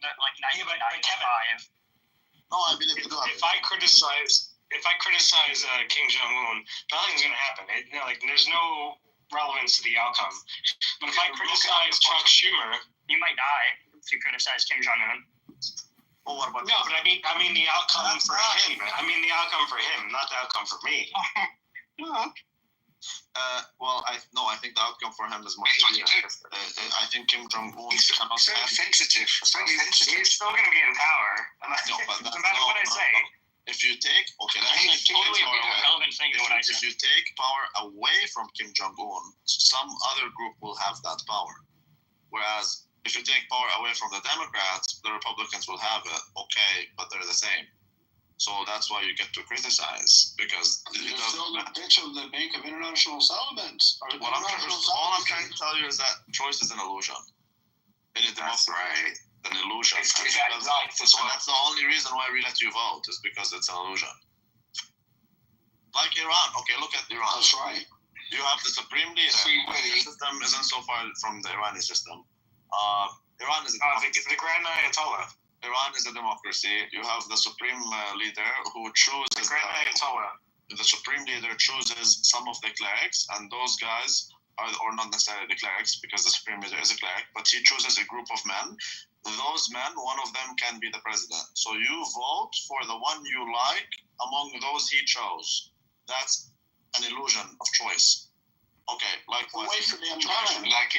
like 95. No, I believe you do have. If I criticize Kim Jong-un, nothing's going to happen. There's no relevance to the outcome. But if I criticize Chuck Schumer, you might die if you criticize Kim Jong-un. Well, what about no, but I mean the outcome for him. I mean the outcome for him, not the outcome for me. I think the outcome for him is more severe. I think Kim Jong-un He's so sensitive. He's still going to be in power. No, but no matter what I say. If you take if you take power away from Kim Jong-un, some other group will have that power. Whereas if you take power away from the Democrats, the Republicans will have it. Okay, but they're the same. So that's why you get to criticize, because they're still the bitch of the Bank of International Settlements. All I'm trying to tell you is that choice is an illusion. In a democracy, right. An illusion. And that's the only reason why we let you vote, is because it's an illusion. Like Iran. Okay, look at Iran. That's right. You have the supreme leader. The system isn't so far from the Iranian system. Iran is the Grand Ayatollah. Iran is a democracy. You have the supreme leader who chooses the Grand Ayatollah. The supreme leader chooses some of the clerics, and those guys or not necessarily the clerics, because the supreme leader is a cleric, but he chooses a group of men. Those men, one of them can be the president. So you vote for the one you like among those he chose. That's an illusion of choice. Okay, like in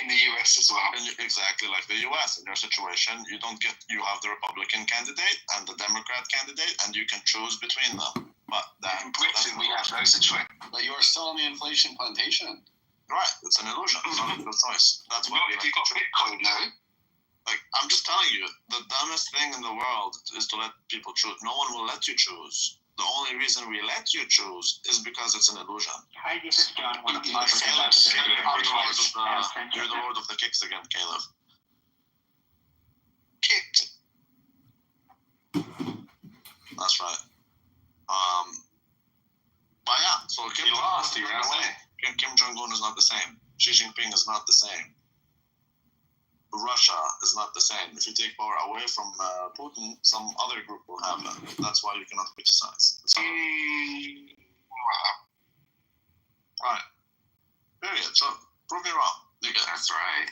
the US as well. Exactly like the US. In your situation, you have the Republican candidate and the Democrat candidate, and you can choose between them. But in Britain, we have no situation. But you are still on the inflation plantation. Right, it's an illusion. It's not a good choice. That's why if you got Bitcoin now. Like, I'm just telling you, the dumbest thing in the world is to let people choose. No one will let you choose. The only reason we let you choose is because it's an illusion. How do you just John want to You're the lord of the kicks again, Caleb. Kicked. That's right. But yeah, so Kim Jong-un is not the same. Xi Jinping is not the same. Russia is not the same. If you take power away from Putin, some other group will have it. That's why you cannot criticize. Right. Period. So, prove me wrong. That's right.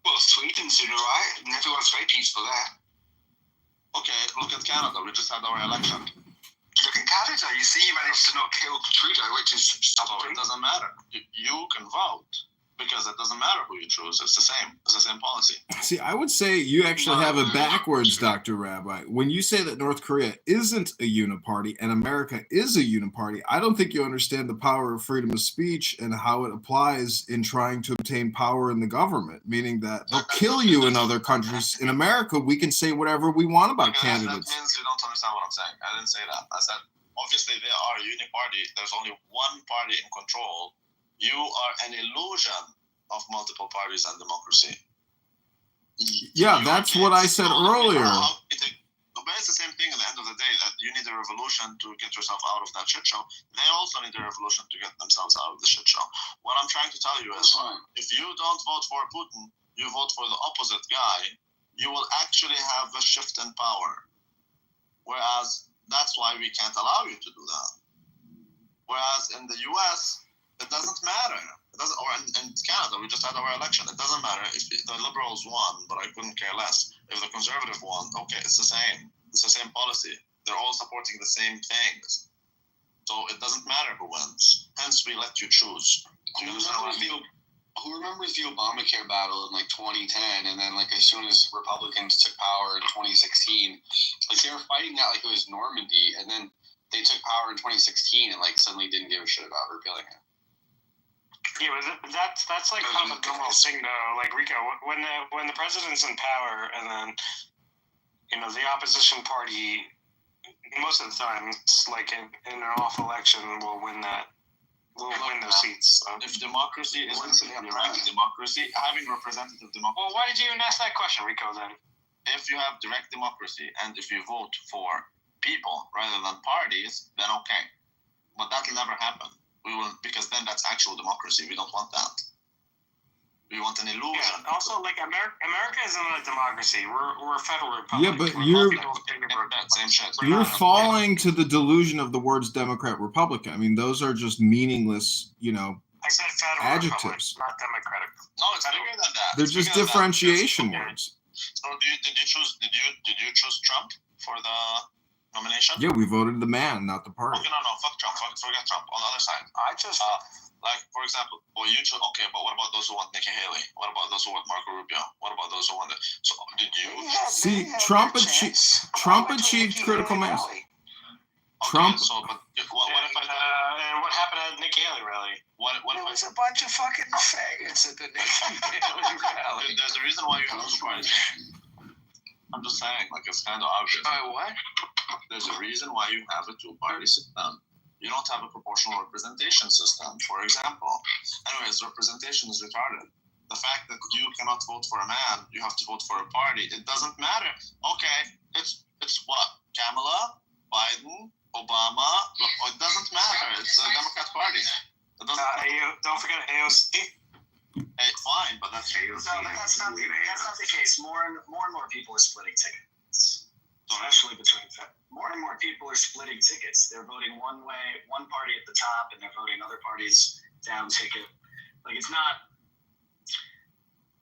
Well, Sweden's doing right, and everyone's very peaceful there. Okay, look at Canada. We just had our election. Look at Canada. You see, you managed to not kill Trudeau, which is something. It doesn't matter. You can vote. Because it doesn't matter who you choose. It's the same. It's the same policy. See, I would say you actually have it backwards, Dr. Rabbi. When you say that North Korea isn't a uniparty and America is a uniparty, I don't think you understand the power of freedom of speech and how it applies in trying to obtain power in the government, meaning that they'll kill you in other countries. In America, we can say whatever we want about candidates. That means you don't understand what I'm saying. I didn't say that. I said, obviously, they are a uniparty. There's only one party in control. You are an illusion of multiple parties and democracy. Yeah, that's what I said earlier. But it's the same thing at the end of the day, that you need a revolution to get yourself out of that shit show. They also need a revolution to get themselves out of the shit show. What I'm trying to tell you is, if you don't vote for Putin, you vote for the opposite guy, you will actually have a shift in power. Whereas, that's why we can't allow you to do that. Whereas in the US, it doesn't matter. It doesn't, or in Canada, we just had our election. It doesn't matter if the Liberals won, but I couldn't care less. If the Conservative won, okay, it's the same. It's the same policy. They're all supporting the same things. So it doesn't matter who wins. Hence, we let you choose. Who remembers the Obamacare battle in like 2010, and then like as soon as Republicans took power in 2016, like they were fighting that like it was Normandy, and then they took power in 2016 and like suddenly didn't give a shit about repealing it. Yeah, but that's like kind of a normal thing though. Like Rico, when the president's in power, and then the opposition party, most of the time, it's like in an off election, will win those seats. So. If democracy isn't direct democracy, having representative democracy. Well, why did you even ask that question, Rico? Then, if you have direct democracy and if you vote for people rather than parties, then okay. But that will never happen. We will, because then that's actual democracy. We don't want that. You want an illusion. Yeah. Also, like America isn't a democracy. We're a federal republic. Yeah, but We're you're- not people figure That same shit. We're You're not- falling to the delusion of the words Democrat, Republican. I mean, those are just meaningless, I said federal adjectives. republic, not democratic. No, it's bigger than that. They're It's just bigger than that. differentiation Okay. words. So did you choose Trump for the nomination? Yeah, we voted the man, not the party. Okay, no, fuck Trump. Forget Trump. On the other side, I just like for example, well, you chose. Okay, but what about those who want Nikki Haley? What about those who want Marco Rubio? What about those who want? So did you? See, Trump achieved critical mass. Okay, Trump- So, but what if I? And what happened at Nikki Haley rally? What There if was a bunch of fucking faggots at the Nikki Haley rally. There's a reason why you have two parties. I'm just saying, like it's kind of obvious. What? There's a reason why you have a two-party system. You don't have a proportional representation system, for example. Anyways, representation is retarded. The fact that you cannot vote for a man, you have to vote for a party. It doesn't matter. Okay, it's what? Kamala, Biden, Obama. It doesn't matter. It's a Democrat party. It doesn't. Don't forget AOC. Hey, fine, but that's No, but that's not the case. More and more people are splitting tickets, especially between more and more people are splitting tickets. They're voting one way, one party at the top, and they're voting other parties down ticket. Like it's not.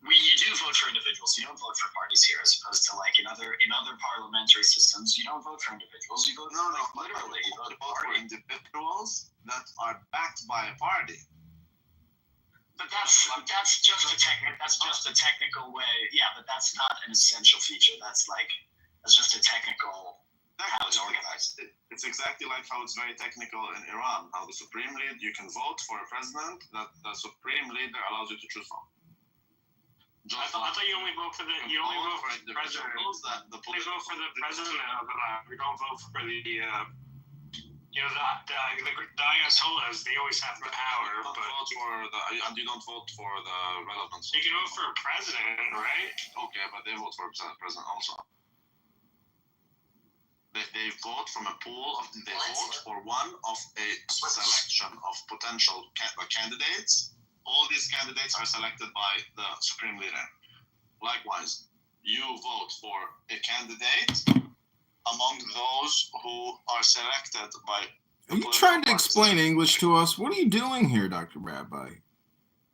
You do vote for individuals. You don't vote for parties here, as opposed to like in other parliamentary systems. You don't vote for individuals. You vote literally. You vote for individuals that are backed by a party. But that's just a technical way. Yeah, but that's not an essential feature. That's just a technical how it's organized. It's exactly like how it's very technical in Iran. How the supreme leader, you can vote for a president that the supreme leader allows you to choose from. I thought you only vote for the president. We vote for the president of Iran. We don't vote for the the Ayatollahs. They always have the power, and you don't vote for the relevance. You can vote for a president, right? Okay, but they vote for president also. They vote from a pool of. They vote for one of a selection of potential candidates. All these candidates are selected by the supreme leader. Likewise, you vote for a candidate among those who are selected by. Are you trying to explain English to us? What are you doing here, Dr. Rabbi?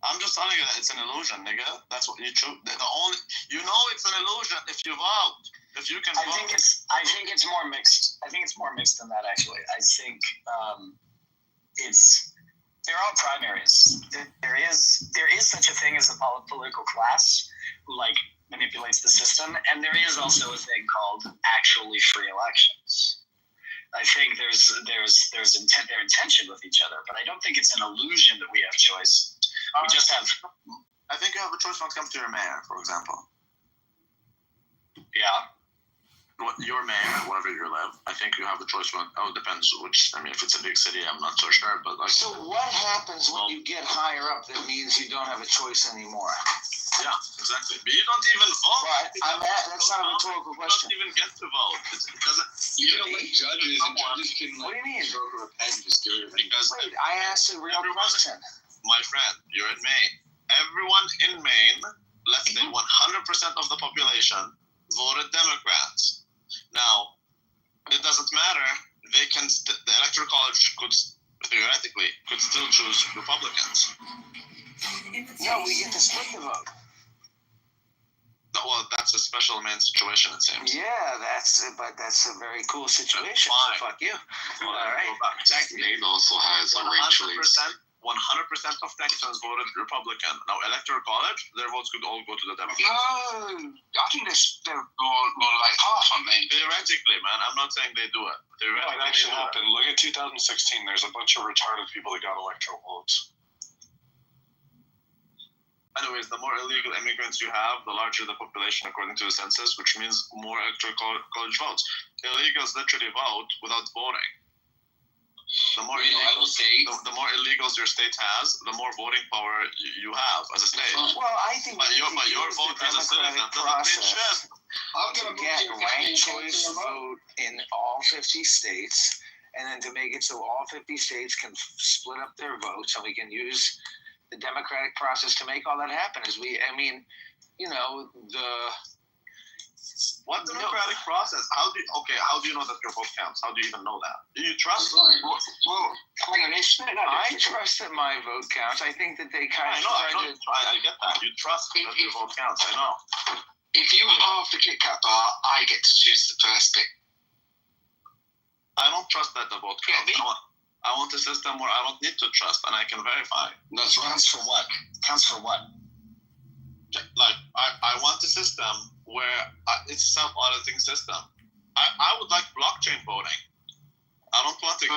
I'm just telling you that it's an illusion, nigga. That's what you choose. It's an illusion if you vote. If you can vote. I think it's more mixed. I think it's more mixed than that, actually. I think they're all primaries. There is such a thing as a political class who manipulates the system, and there is also a thing called actually free elections. I think there's intent. They're in tension with each other, but I don't think it's an illusion that we have choice. We just have. I think you have a choice when it comes to your mayor, for example. Yeah. Your mayor, wherever you live, I think you have a choice when. Oh, it depends which. I mean, if it's a big city, I'm not so sure, but So what happens when you get higher up? That means you don't have a choice anymore. Yeah, exactly. But you don't even vote. But that's not a rhetorical question. You don't even get to vote. It doesn't. You can elect judges, and judges can what do you mean? Go to a pen and just give it. Because wait, I asked a real question. My friend, you're in Maine. Everyone in Maine, let's say 100% of the population, voted Democrats. Now, it doesn't matter. They can. The electoral college could theoretically still choose Republicans. No, we get to split the vote. Well, that's a special Maine situation, it seems. Yeah, that's a very cool situation. Fine. So fuck you. All right. Exactly. Maine also has a racially. 100% of Texans voted Republican. Now, electoral college, their votes could all go to the Democrats. No, I think they're going like half on Maine. Theoretically, man, I'm not saying they do it. Theoretically, It actually happened. Look at 2016. There's a bunch of retarded people that got electoral votes. Anyways, the more illegal immigrants you have, the larger the population according to the census, which means more electoral college votes. Illegals literally vote without voting. The more illegals your state has, the more voting power you have as a state. Well, I think. But your vote as a citizen doesn't mean shit. I'm going to get ranked choice vote in all 50 states, and then to make it so all 50 states can split up their votes, and we can use the democratic process to make all that happen. What democratic process? How do you know that your vote counts? How do you even know that? Do you trust? Well, I trust that my vote counts. I think that they kind of I get that. You trust that your vote counts. I know. If you halve the Kit Kat bar, I get to choose the first pick. I don't trust that the vote counts. I want a system where I don't need to trust and I can verify. That's right. Counts for what? Counts for what? Like, I want a system where it's a self-auditing system. I would like blockchain voting. I don't want to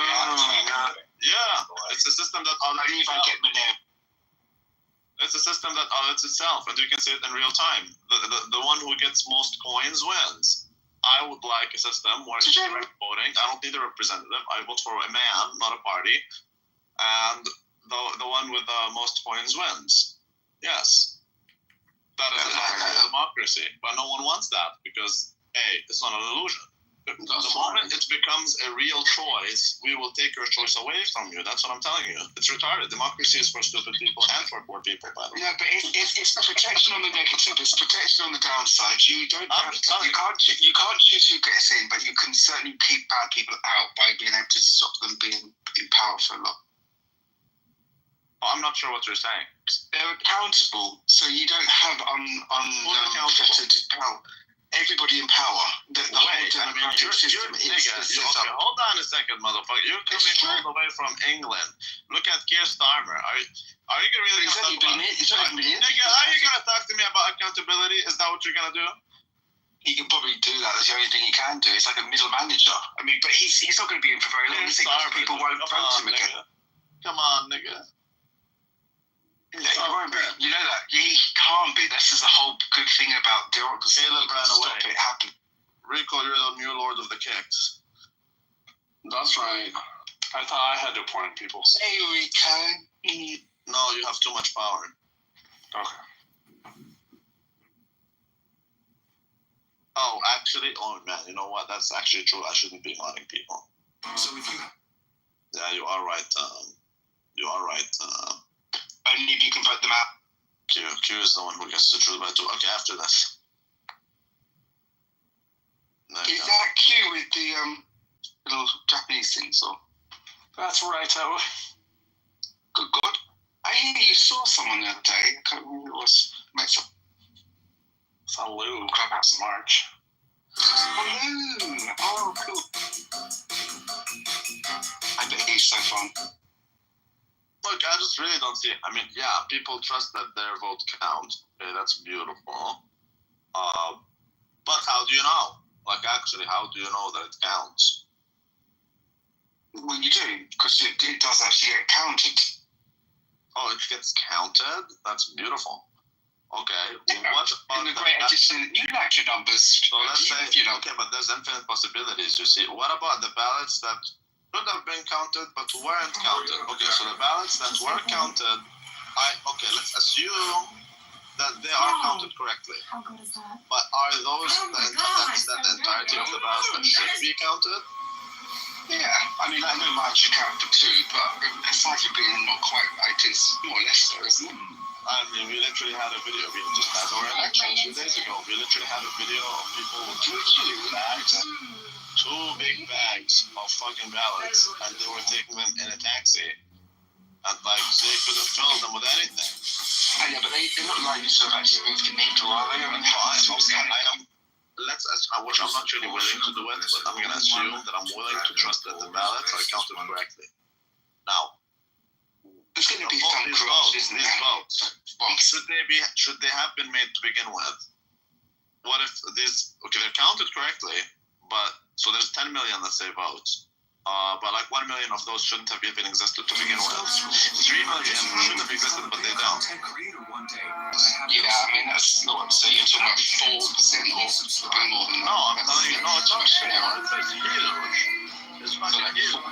it's a system that audits itself. It's a system that audits itself, and you can see it in real time. The one who gets most coins wins. I would like a system where it's direct voting. I don't need a representative. I vote for a man, not a party. And the one with the most coins wins. Yes. That is a democracy, but no one wants that because, it's not an illusion. The moment it becomes a real choice, we will take your choice away from you. That's what I'm telling you. It's retarded. Democracy is for stupid people and for poor people, by the way. Yeah, but it's protection on the negative. It's protection on the downside. You can't choose who gets in, but you can certainly keep bad people out by being able to stop them being in power for long. I'm not sure what you're saying. They're accountable, so you don't have unfettered power. Everybody in power. The whole democratic system is set up. Hold on a second, motherfucker. You're coming all the way from England. Look at Keir Starmer. Are you really going to talk about nigga, are you going to talk to me about accountability? Is that what you're going to do? He can probably do that. That's the only thing he can do. It's like a middle manager. But he's not going to be in for very long. People won't vote him again. Come on, nigga. He won't be. You know that. He can't be. This is the whole good thing about democracy. Caleb ran away. Stop it happen. Rico, you're the new lord of the kicks. That's right. I thought I had to appoint people. Hey, Rico. No, you have too much power. Okay. Oh, actually, man, you know what? That's actually true. I shouldn't be modding people. So if you... Yeah, you are right. You are right. Only if you can vote them out. Q is the one who gets to choose by two. Okay, after this. Is that Q with the little Japanese things? Or? That's right. Good God. I hear you saw someone the other day. I can't remember who it was. Saw Lou Clubhouse March. Oh, cool. I bet he's so fun. Look, I just really don't see it. I mean, yeah, people trust that their vote counts. Okay, that's beautiful. But how do you know? Like, actually, how do you know that it counts? Well, you do, because it does actually get counted. Oh, it gets counted? That's beautiful. Okay. Yeah, what about in the great edition? You like your numbers. So let's say, okay, but there's infinite possibilities, you see. What about the ballots that should have been counted but weren't counted? Okay, so the ballots that were counted, let's assume that they are counted correctly. How good is that? But are those the entirety of the ballots that should be counted? Yeah, I mean, I know mine should count for two, but aside from being not quite right, it's more or less so, isn't it? I mean, we literally had a video. We just had our election 2 days ago. We literally had a video of people with two big bags of fucking ballots, and they were taking them in a taxi. And, like, they could have filled them with anything. Yeah, but they're not likely to have actually moved the needle, are they? I'm not really willing to do it, but I'm going to assume that I'm willing to trust that the ballots are counted correctly. Now, there's going to be these votes, should they have been made to begin with? What if they're counted correctly, but so there's 10 million, let's say, votes, but like 1 million of those shouldn't have even existed to begin with. 3 million should have existed, but they don't. Yeah, I mean, that's not what I'm saying. You're talking about 4% or more than that. No, I'm telling you, no, it's not fair. It's huge. It's fucking huge. 14,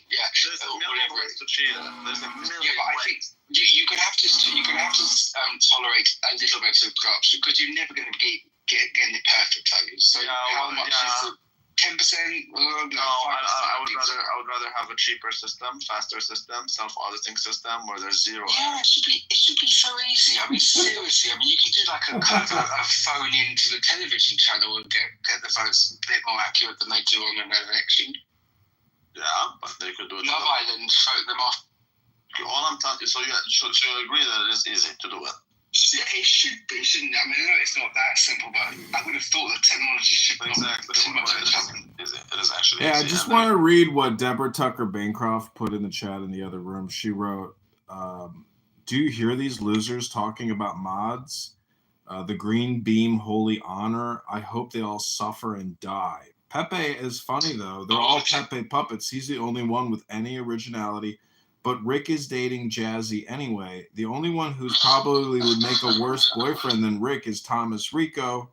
yeah. There's a million ways to cheat it. There's a million ways. I think you can have to tolerate a little bit of corruption because you're never going to get it perfect, are you? So how much is 10%. No, I would rather have a cheaper system, faster system, self-auditing system where there's zero. Yeah, it should be so easy. I mean, seriously. I mean, you could do like a kind of a phone into the television channel and get the votes a bit more accurate than they do on an election. Yeah, but they could do it. Love Island vote them off. All I'm telling you, so you agree that it is easy to do it? Yeah, it should be, shouldn't it? I mean, I know it's not that simple, but I would have thought that technology should be exactly too much of a challenge. It is actually. Yeah, easy. I just want to read what Deborah Tucker Bancroft put in the chat in the other room. She wrote, do you hear these losers talking about mods? The green beam holy honor. I hope they all suffer and die. Pepe is funny, though. They're all Pepe puppets. He's the only one with any originality. But Rick is dating Jazzy anyway. The only one who's probably would make a worse boyfriend than Rick is Thomas Rico.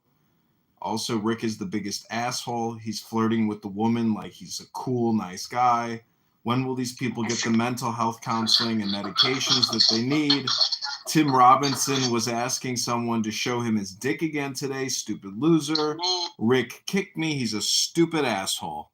Also, Rick is the biggest asshole. He's flirting with the woman like he's a cool, nice guy. When will these people get the mental health counseling and medications that they need? Tim Robinson was asking someone to show him his dick again today. Stupid loser. Rick kicked me. He's a stupid asshole.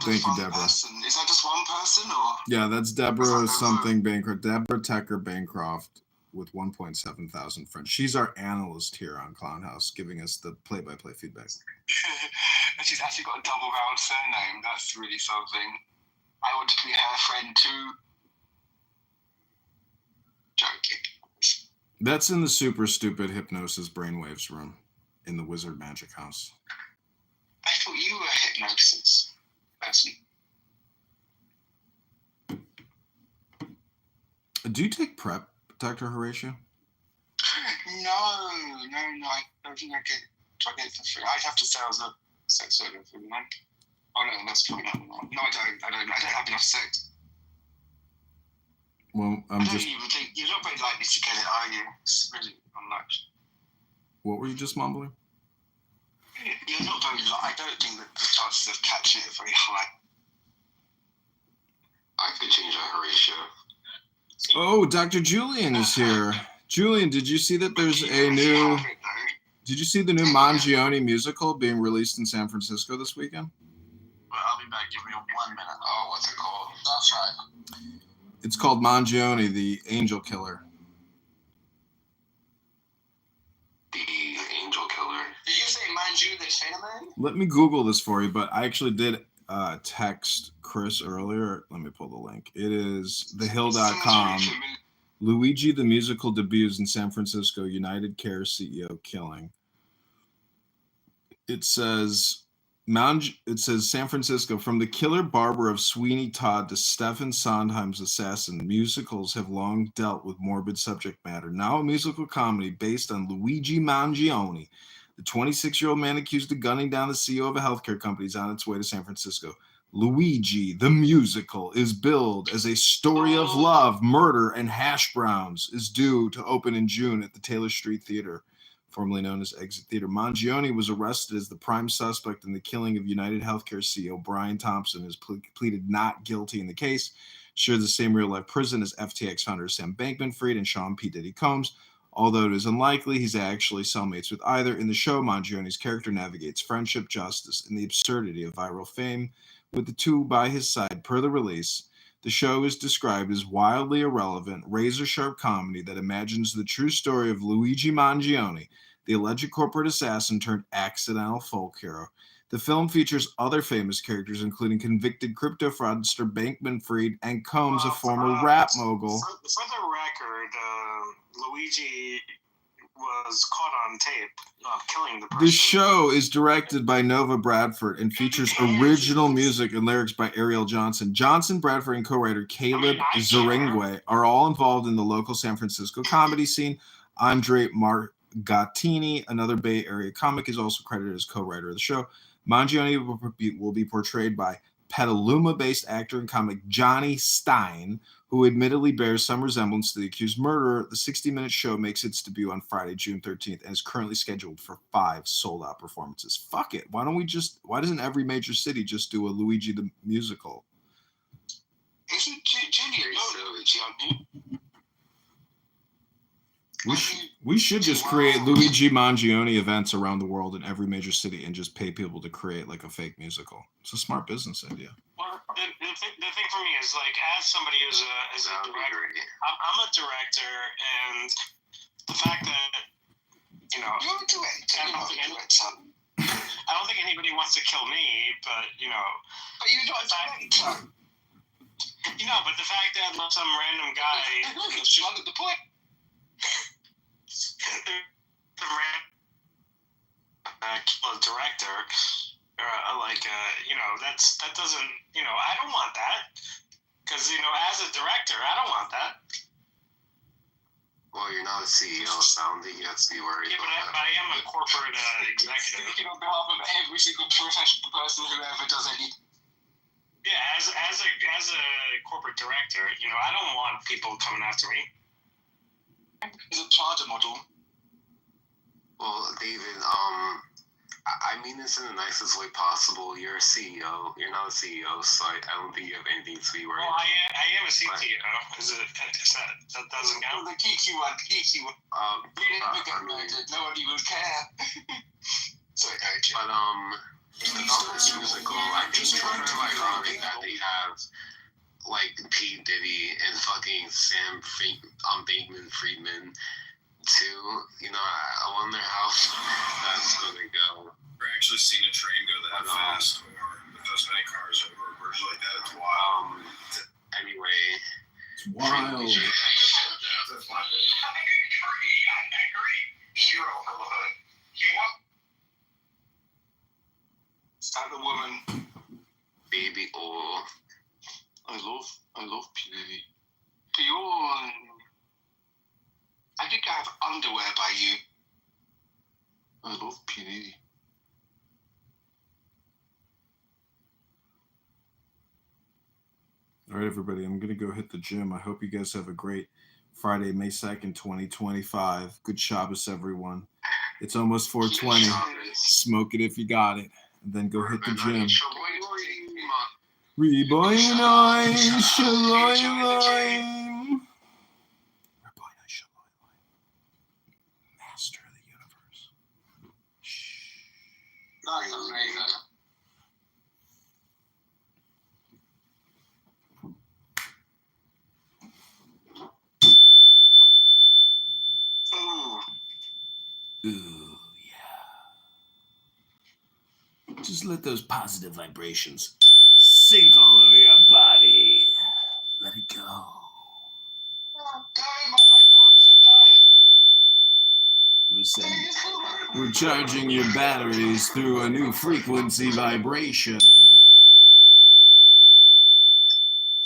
Thank you, Deborah. Is that just one person, or? Yeah, that's Deborah something Bancroft. Deborah Tucker Bancroft with 1.7 thousand friends. She's our analyst here on Clown House, giving us the play-by-play feedback. And she's actually got a double-barreled surname. That's really something. I want to be her friend too. Joking. That's in the super stupid hypnosis brainwaves room in the Wizard Magic House. I thought you were a hypnosis person. Do you take PrEP, Dr. Horatio? No. I don't think I get it for free. I'd have to say I was a sex worker for money. Oh no, that's probably not. No, I don't have enough sex. Well, I don't even think you're not very likely to get it, are you? It's really unlikely. What were you just mumbling? You're not very. I don't think that the chances of catching it are very high. I could change that, Horatio. Oh, Dr. Julian is here. Julian, did you see that there's a new... Did you see the new Mangione musical being released in San Francisco this weekend? Well, I'll be back. Give me 1 minute. Oh, what's it called? That's right. It's called Mangione, the Angel Killer. The Angel Killer. Did you say Manju the Chinaman? Let me Google this for you, but I actually did text Chris earlier. Let me pull the link. It is thehill.com. Luigi the Musical debuts in San Francisco, United Care CEO killing. It says San Francisco, from the killer barber of Sweeney Todd to Stephen Sondheim's assassin, musicals have long dealt with morbid subject matter. Now a musical comedy based on Luigi Mangione, the 26-year-old man accused of gunning down the CEO of a healthcare company, is on its way to San Francisco. Luigi, the musical, is billed as a story of love, murder, and hash browns, is due to open in June at the Taylor Street Theater, formerly known as Exit Theater. Mangione was arrested as the prime suspect in the killing of United Healthcare CEO Brian Thompson, has pleaded not guilty in the case, shared the same real-life prison as FTX founder Sam Bankman-Fried and Sean P. Diddy Combs. Although it is unlikely he's actually cellmates with either, in the show, Mangione's character navigates friendship, justice, and the absurdity of viral fame with the two by his side. Per the release, the show is described as wildly irrelevant, razor-sharp comedy that imagines the true story of Luigi Mangione, the alleged corporate assassin turned accidental folk hero. The film features other famous characters, including convicted crypto fraudster Bankman-Fried and Combs, a former rap mogul. For the record, Luigi was caught on tape killing the person. The show is directed by Nova Bradford and features original music and lyrics by Ariel Johnson. Johnson, Bradford, and co-writer Caleb Zaringwe are all involved in the local San Francisco comedy scene. Andre Margattini, another Bay Area comic, is also credited as co-writer of the show. Mangione will be portrayed by Petaluma-based actor and comic Johnny Stein, who admittedly bears some resemblance to the accused murderer. The 60-minute show makes its debut on Friday, June 13th, and is currently scheduled for 5 sold-out performances. Fuck it. Why doesn't every major city just do a Luigi the Musical? Isn't Julia Luigi, aren't you? We should just create Luigi Mangione events around the world in every major city and just pay people to create like a fake musical. It's a smart business idea. Well, the thing for me is like, as somebody who's a director, I'm a director, and the fact that you're a director. I don't think anybody wants to kill me, but But you're not a director. But the fact that some random guy under the point. Kill a director, that doesn't, I don't want that, because as a director, I don't want that. Well, you're not a CEO, Soundy. You have to be worried. Yeah, but I am a corporate executive. Speaking on behalf of every single professional person who ever does anything. Yeah, as a corporate director, I don't want people coming after me. Is a charger model. Well, David, I mean this in the nicest way possible. You're a CEO. You're not a CEO, so I don't think you have anything to be worried about. Well, I am a CTO. That doesn't count? The kiki one. We didn't get murdered. Nobody would care. Sorry, okay. But, this musical, I'm just trying to ironic that they have, like, P. Diddy and fucking Sam Bankman-Friedman, too. I wonder how that's gonna go. I've actually seen a train go that fast, or with those many cars over a bridge like that. It's wild. Anyway. It's wild. That's my thing. Start the woman. Baby oil. I love P. Diddy. Bjorn. I think I have underwear by you. I love P. Diddy. All right, everybody, I'm going to go hit the gym. I hope you guys have a great Friday, May 2nd, 2025. Good Shabbos, everyone. It's almost 420. Smoke it if you got it. And then go hit the gym. Reboinoi, shaloim. Master of the universe. That's amazing. Ooh, yeah. Just let those positive vibrations sink all over your body. Let it go. We're charging your batteries through a new frequency vibration.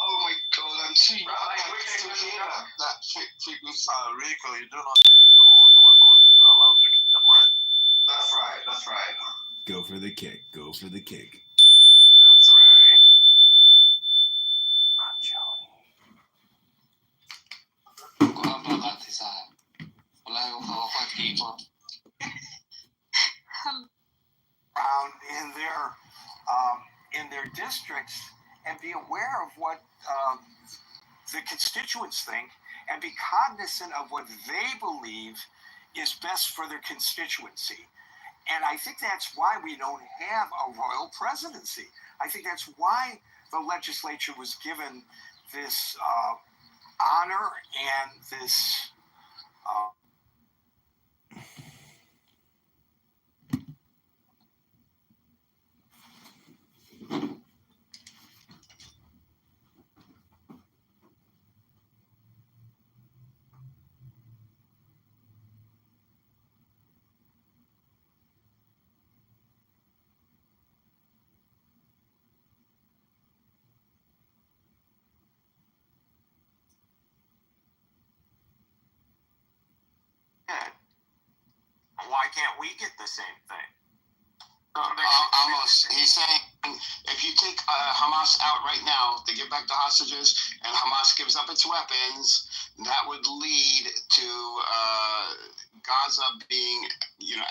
Oh my god, I'm too that frequency. Rico, you do know that you're the only one who's allowed to kick them, right? That's right. Go for the kick. That's right. In their districts and be aware of what the constituents think and be cognizant of what they believe is best for their constituency. And I think that's why we don't have a royal presidency. I think that's why the legislature was given this honor and this why can't we get the same thing? Amos, he's saying if you take Hamas out right now, they give back the hostages, and Hamas gives up its weapons, that would lead to Gaza being,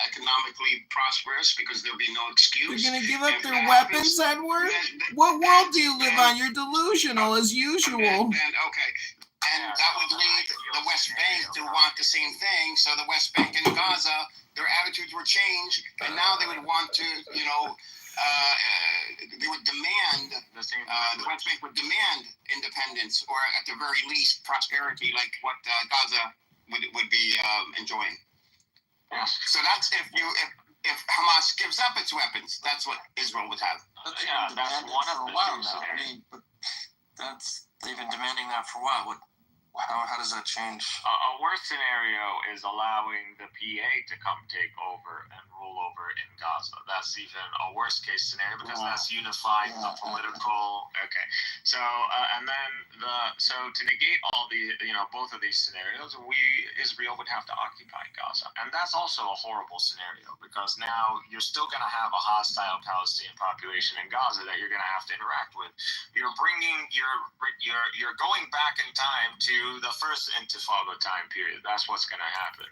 economically prosperous because there'll be no excuse. They're gonna give up their weapons, Edward? What world do you live on? You're delusional as usual. Okay. then that would lead the West Bank to want the same thing. So the West Bank and Gaza, their attitudes were changed, and now they would want to, they would demand, the West Bank would demand independence, or at the very least prosperity, like what Gaza would be enjoying. Yes. So that's if Hamas gives up its weapons, that's what Israel would have. That's one of the now. I mean, but they've been demanding that for a while. How does that change? A worse scenario is allowing the PA to come take over and rule over in Gaza. That's even a worst case scenario because that's unifying the political. Okay, so and then to negate all the both of these scenarios, Israel would have to occupy Gaza, and that's also a horrible scenario because now you're still going to have a hostile Palestinian population in Gaza that you're going to have to interact with. You're going back in time to the first Intifada time period. That's what's going to happen,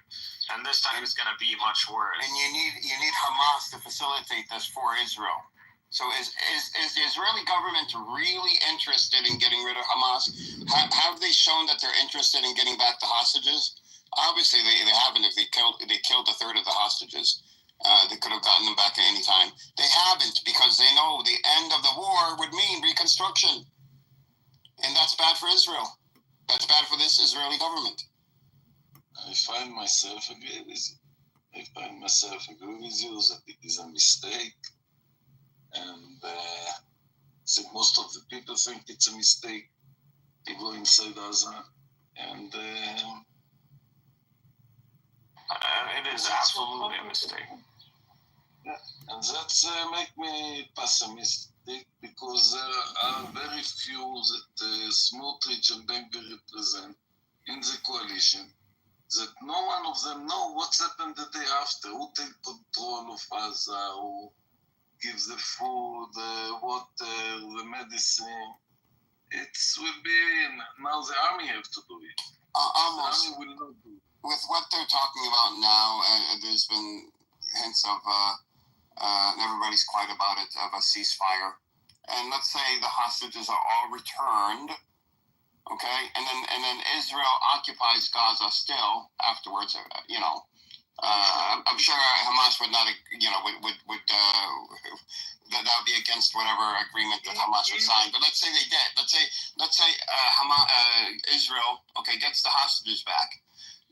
and this time it's going to be much worse. And you need Hamas to facilitate this for Israel. So is the Israeli government really interested in getting rid of Hamas? Have they shown that they're interested in getting back the hostages? Obviously, they haven't. If they killed a third of the hostages, they could have gotten them back at any time. They haven't because they know the end of the war would mean reconstruction, and that's bad for Israel. That's bad for this Israeli government. I find myself agree with you. That it is a mistake, and I think most of the people think it's a mistake to go inside Gaza, and it is absolutely a mistake. And that's make me pessimistic because there are very few that Smotrich and Ben-Gvir represent in the coalition, that no one of them know what's happened the day after, who take control of Gaza, who gives the food, the water, the medicine. It will be, now the army have to do it. Almost. The army will not do it. With what they're talking about now, there's been hints of, everybody's quiet about it, of a ceasefire. And let's say the hostages are all returned, okay? And then Israel occupies Gaza still afterwards, I'm sure Hamas would not, that would be against whatever agreement that Hamas would sign. But let's say they did. Let's say Israel, gets the hostages back.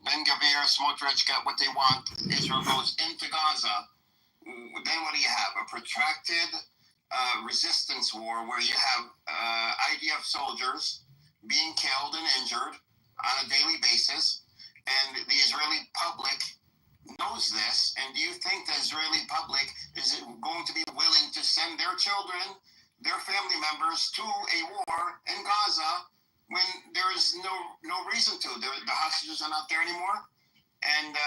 Ben-Gvir, Smotrich get what they want. Israel goes into Gaza. Then what do you have? A protracted resistance war where you have IDF soldiers being killed and injured on a daily basis, and the Israeli public knows this. And do you think the Israeli public is going to be willing to send their children, their family members, to a war in Gaza when there is no reason to? The hostages are not there anymore, and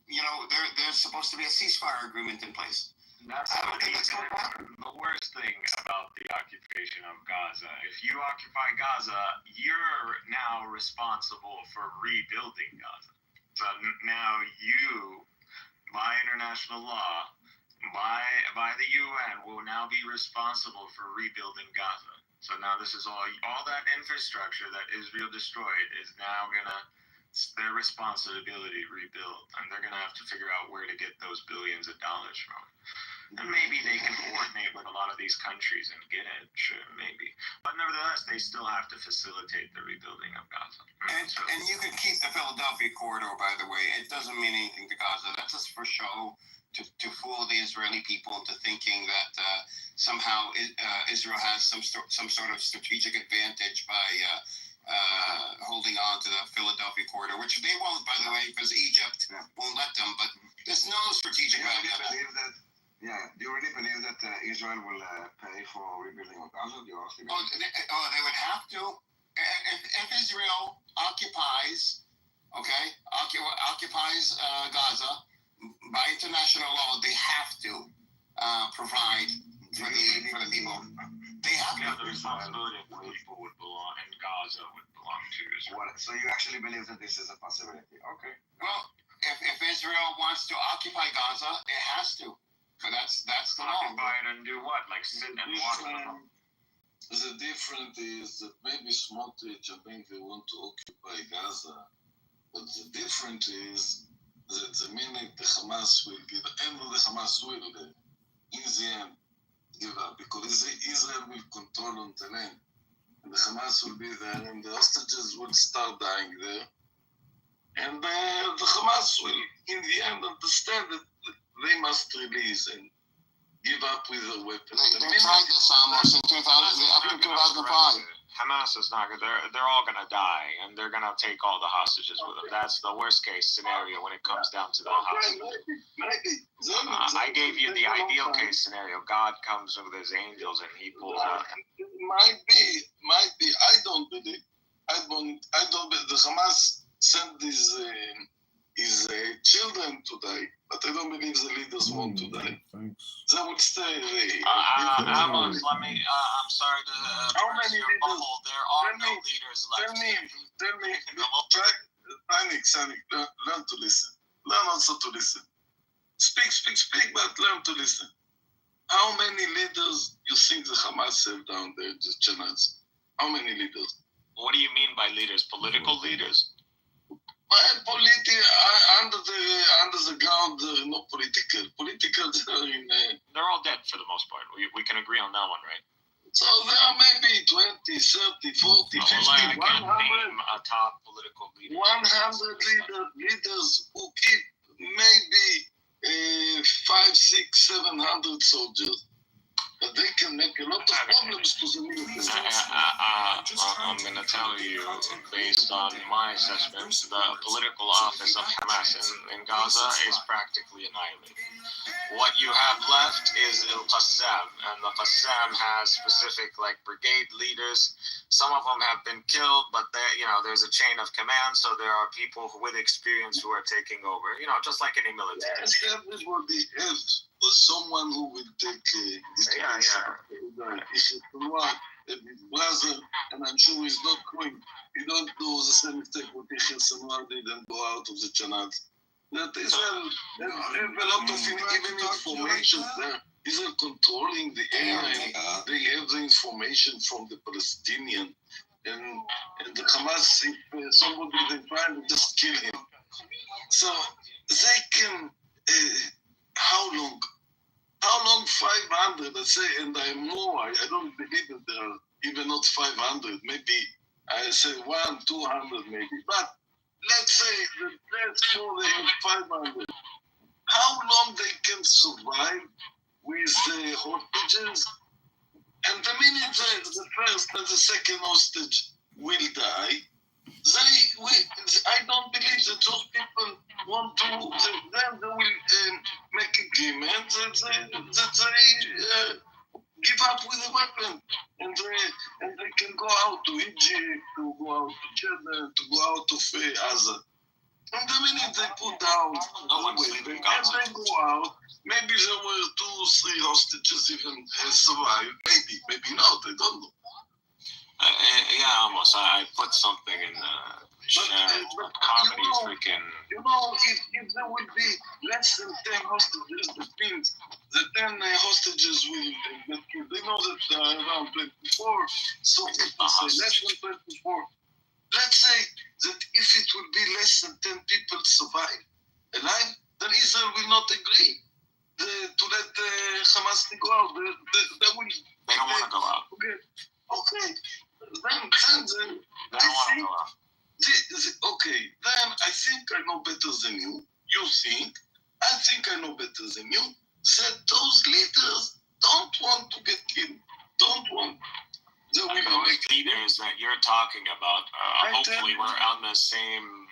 there's supposed to be a ceasefire agreement in place. That's the worst thing about the occupation of Gaza. If you occupy Gaza, you're now responsible for rebuilding Gaza. So now you, by international law, by the UN, will now be responsible for rebuilding Gaza. So now this is all that infrastructure that Israel destroyed is now it's their responsibility to rebuild, and they're gonna have to figure out where to get those billions of dollars from. And maybe they can coordinate with a lot of these countries and get it, sure, maybe. But nevertheless, they still have to facilitate the rebuilding of Gaza. And you can keep the Philadelphia corridor, by the way. It doesn't mean anything to Gaza. That's just for show to fool the Israeli people into thinking that somehow Israel has some sort of strategic advantage by holding on to the Philadelphia corridor, which they won't, by the way, because Egypt won't let them. But there's no strategic value. Do you really believe that Israel will pay for rebuilding of Gaza? They would have to. If Israel occupies Gaza by international law, they have to provide for the people. They have to. The responsibility of the people would belong, and Gaza would belong to Israel. So you actually believe that this is a possibility? Okay. Well, if Israel wants to occupy Gaza, it has to. So that's the law. Occupy it and do what? Like sit and watch them? the difference is that maybe Smotrich and Benker want to occupy Gaza, but the difference is that the minute the Hamas will give, and the Hamas will, in the end, give up, because Israel will control on the land, and the Hamas will be there, and the hostages will start dying there, and the Hamas will, in the end, understand that they must release and give up with their weapons. They tried this almost in 2005. Hamas is not. They're all gonna die, and they're gonna take all the hostages with them. That's the worst case scenario when it comes down to the hostages. Maybe. I gave you the ideal case scenario. God comes with his angels and he pulls out. Might be. I don't believe. I don't believe. The Hamas sent his children to die, but I don't believe the leaders want to die. Thanks. They will stay. Amos, let me. I'm sorry to How burst many your leaders? bubble. There are Tell no me- leaders Tell left. me. Sonic, learn to listen. Learn also to listen. Speak, but learn to listen. How many leaders you think the Hamas have down there, the channels? How many leaders? What do you mean by leaders? Political leaders? Under the ground, no political. Political, They're all dead for the most part. We can agree on that one, right? so there are maybe 20, 30, 40, 50, I can't 100. name a top political leader. 100 leaders who keep maybe 5, 6, 700 soldiers. But they can make a lot of problems to the military. I'm going to tell you, based on my assessment, the political office of Hamas in Gaza is practically annihilated. What you have left is El Qassam, and the Qassam has specific brigade leaders. Some of them have been killed, but there's a chain of command, so there are people with experience who are taking over. Just like any military. Yes, everybody has someone who will take his place. His brother, and I'm sure he's not going. He don't do the same mistake what Yahya Sinwar did and go out of the channel. That Israel have a lot of even information there. Israel controlling the area. They have the information from the Palestinian. And the Hamas, if somebody they find, just kill him. So they can. How long? 500, let's say, and I'm more. I don't believe that there are even not 500. Maybe I say 200 maybe. But let's say that that's more than 500. How long they can survive with the hostages? And the minute the first and the second hostage will die, I don't believe that those people want to. Then they will make agreement that they give up with the weapon, and they can go out to Egypt, to go out to Jordan, to go out of Gaza. And the minute they put down the weapon and they go out, maybe there were 2 or 3 hostages even survived. Maybe not. I don't know. Almost. I put something in the comedy freaking. If there would be less than 10 hostages, that means the 10 hostages will get killed. They know that around 24, so people say less than 24. Let's say that if it would be less than 10 people survive alive, then Israel will not agree to let Hamas go out. They don't want to go out. Okay. Then they don't want to go out. Okay, then I think I know better than you. You think. I think I know better than you. That those leaders don't want to get killed. Don't want. Those leaders that you're talking about, hopefully we're on the same,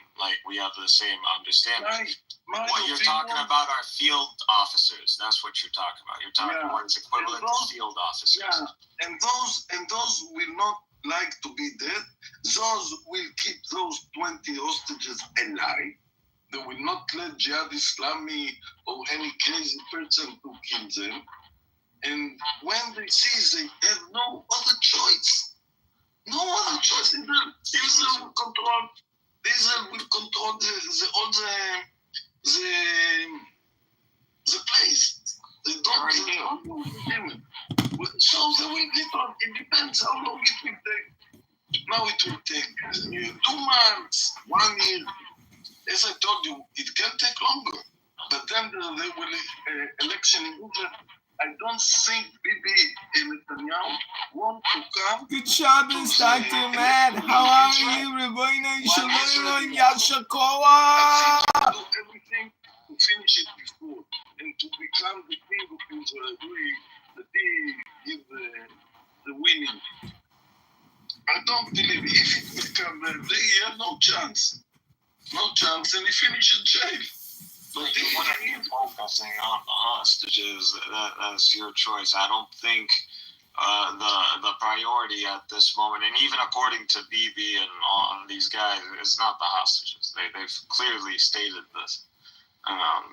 we have the same understanding. What you're talking about are field officers. That's what you're talking about. You're talking about its equivalent to field officers. Yeah, and those will not like to be dead. Those will keep those 20 hostages alive. They will not let Jihad Islami or any crazy person to kill them. And when they see they have no other choice, Israel will control the place. They don't. So they will give up. It depends how long it will take. Now it will take 2 months, 1 year. As I told you, it can take longer. But then there will election in Israel. I don't think Bibi and Netanyahu want to come. Good Shabbos, Dr. Matt. How are you? Reboino Shalom Yashakoa. Do everything to finish it before and to become the king of Israel. That he give the winning. I don't believe if it will come, they have no chance. No chance, and he finished in jail. But you want to be focusing on the hostages. That's your choice. I don't think the priority at this moment, and even according to Bibi and all these guys, is not the hostages. They've clearly stated this.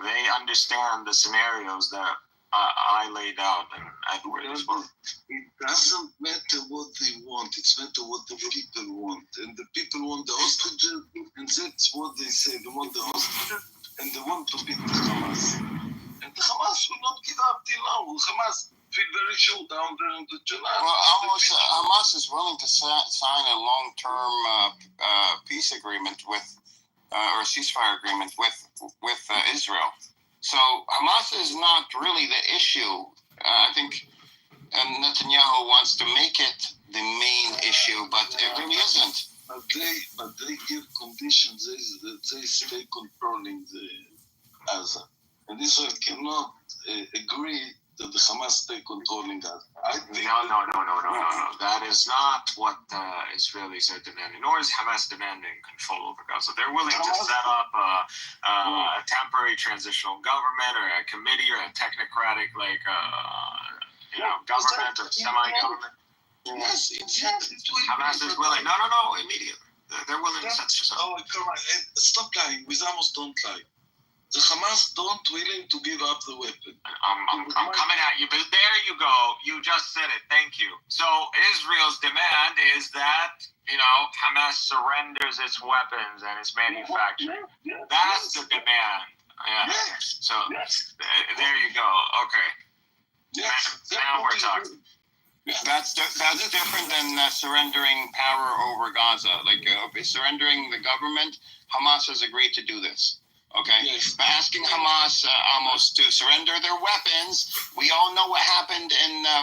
They understand the scenarios that I laid out and Edward as well. It doesn't matter what they want. It's matter what the people want. And the people want the hostages, and that's what they say. They want the hostages, and they want to beat the Hamas. And the Hamas will not give up till now. Hamas feel very sure down there in the July. Well, Hamas is willing to sign a long-term peace agreement with, or ceasefire agreement with Israel. So Hamas is not really the issue. I think Netanyahu wants to make it the main issue, but it really isn't. But they give conditions that they stay controlling the Gaza, and Israel cannot agree that the Hamas stay controlling Gaza. I think No. That is not what the Israelis are demanding, nor is Hamas demanding control over Gaza. They're willing to set up a temporary transitional government or a committee or a technocratic, government or semi-government. yes, exactly. Hamas is willing. No, immediately. They're willing to set this up. Oh, come on. Stop lying. With Amos, don't lie. The Hamas don't willing to give up the weapon. I'm coming at you, but there you go. You just said it. Thank you. So Israel's demand is that, Hamas surrenders its weapons and its manufacturing. That's the demand. Yeah. Yes. So there you go. Okay. Yes. Now we're talking. That's different than surrendering power over Gaza. Surrendering the government, Hamas has agreed to do this. Okay, Yes. by asking Hamas almost to surrender their weapons. We all know what happened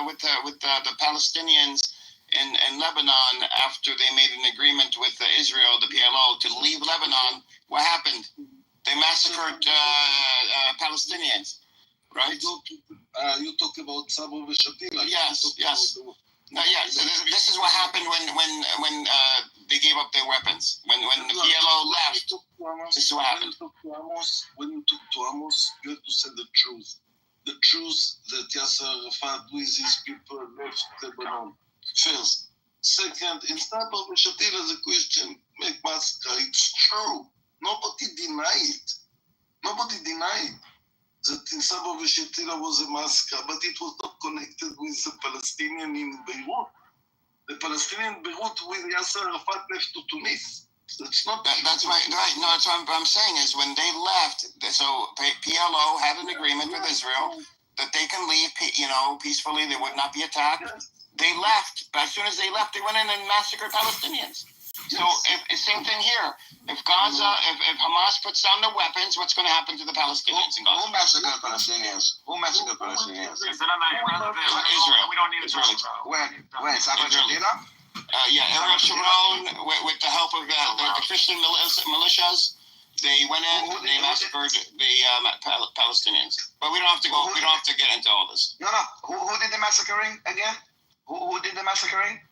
with the Palestinians in Lebanon after they made an agreement with Israel, the PLO, to leave Lebanon. What happened? They massacred Palestinians, right? You talk about Sabo Veshatila. Yes. This is what happened when they gave up their weapons. When the PLO left, this is what happened. When you talk to Amos, you have to say the truth. The truth that Yasser Arafat with his people left Lebanon. First. Second, in Sabo Veshatila, the question make massacre. It's true. Nobody denied that in Sabo Veshatila was a massacre, but it was not connected with the Palestinian in Beirut. The Palestinian in Beirut with Yasser Arafat left to Tunis. That's not. That's right. No, that's what I'm saying is when they left. So PLO had an agreement with Israel that they can leave, peacefully. They would not be attacked. They left, but as soon as they left, they went in and massacred Palestinians. So same thing here. If Gaza, if Hamas puts down the weapons, what's going to happen to the Palestinians in Gaza? Who massacred Palestinians? Israel. We don't need to talk Israel. about it. When? Sabo Veshatila? Ariel Sharon, with the help of the Christian militias, they went in and they massacred the Palestinians. But we don't have to go. We don't have to get into all this. No. Who did the massacring again? Who did the massacring?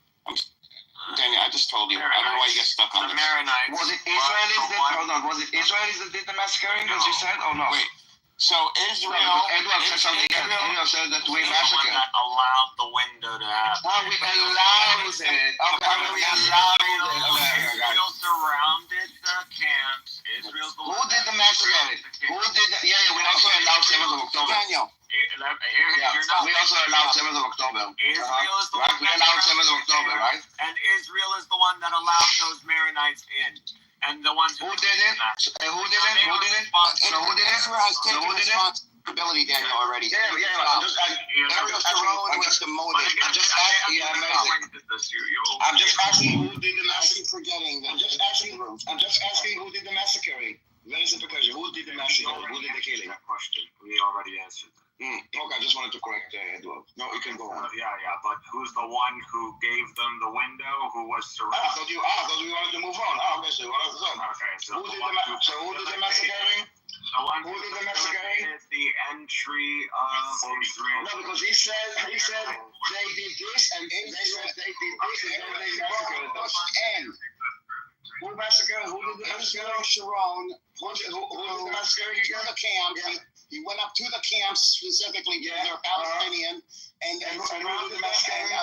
Danny, I just told you. I don't know why you get stuck on The this. Maronites. Was it Israelis that? Hold on. Was it Israelis that did the massacring, as you said, or no? Wait. So Israel. Edward said something else. Edward said that we He's the one massacred. that allowed the window to happen. Oh, we allowed it. Okay, we allowed it. Okay. Israel surrounded the camps. Israel's the Who one did that the massacre? Who did the, yeah, we also allowed 7th of October. Daniel. Yeah, You're not we also allowed 7th of October. Israel is the Right, one we allowed 7th of October, right? And Israel is the one that allowed those Maronites in. And the ones Who did it? Who did it? Who did it? So who did it? Israel has taken who did it? ability, Daniel, already. Yeah. Ariel Sharon was demoted. I'm just asking. Yeah, amazing. I'm just asking who did the massacre. Forgetting that. I'm just asking who did the massacre. Very simple question. Who did the massacre? Who did the killing? That question we already answered. Okay, I just wanted to correct Edward. No, you can go on. Yeah, but who's the one who gave them the window? Who was surrounded? I thought you wanted to move on. Okay, so you wanted to go on. Okay, so Who did the massacring? The one Who did the massacring? The entry of Israel. No, because he said they did this and they did this and then they massacred us. And who massacred? Who did the massacre? Sharon. Who did the massacre? To the camp. Yeah. He went up to the camps specifically because they're Palestinian, and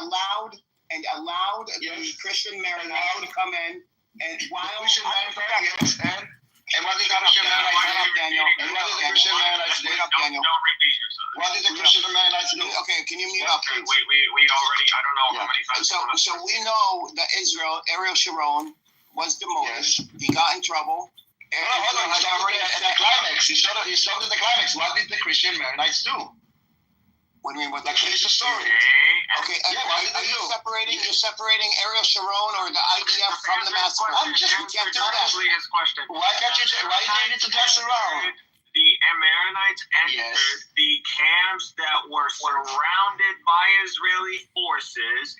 allowed the Christian Maronite to come in. And while Christian Maronite, yes, and what did the Christian Maronites do? Daniel. What did the Christian Maronites do? Okay, can you mute up, please? We already, I don't know how many times. So we know that Ariel Sharon was demoted. He got in trouble. Hold on, he's already at the climax. He started at the climax. What did the Christian Maronites do? What do you mean? What? Finish the story. Okay. You're separating Ariel Sharon or the IDF from the massacre. You can't do that. His question. Why can't you? Why do you need to dance around? The Amaronites entered the camps that were surrounded by Israeli forces.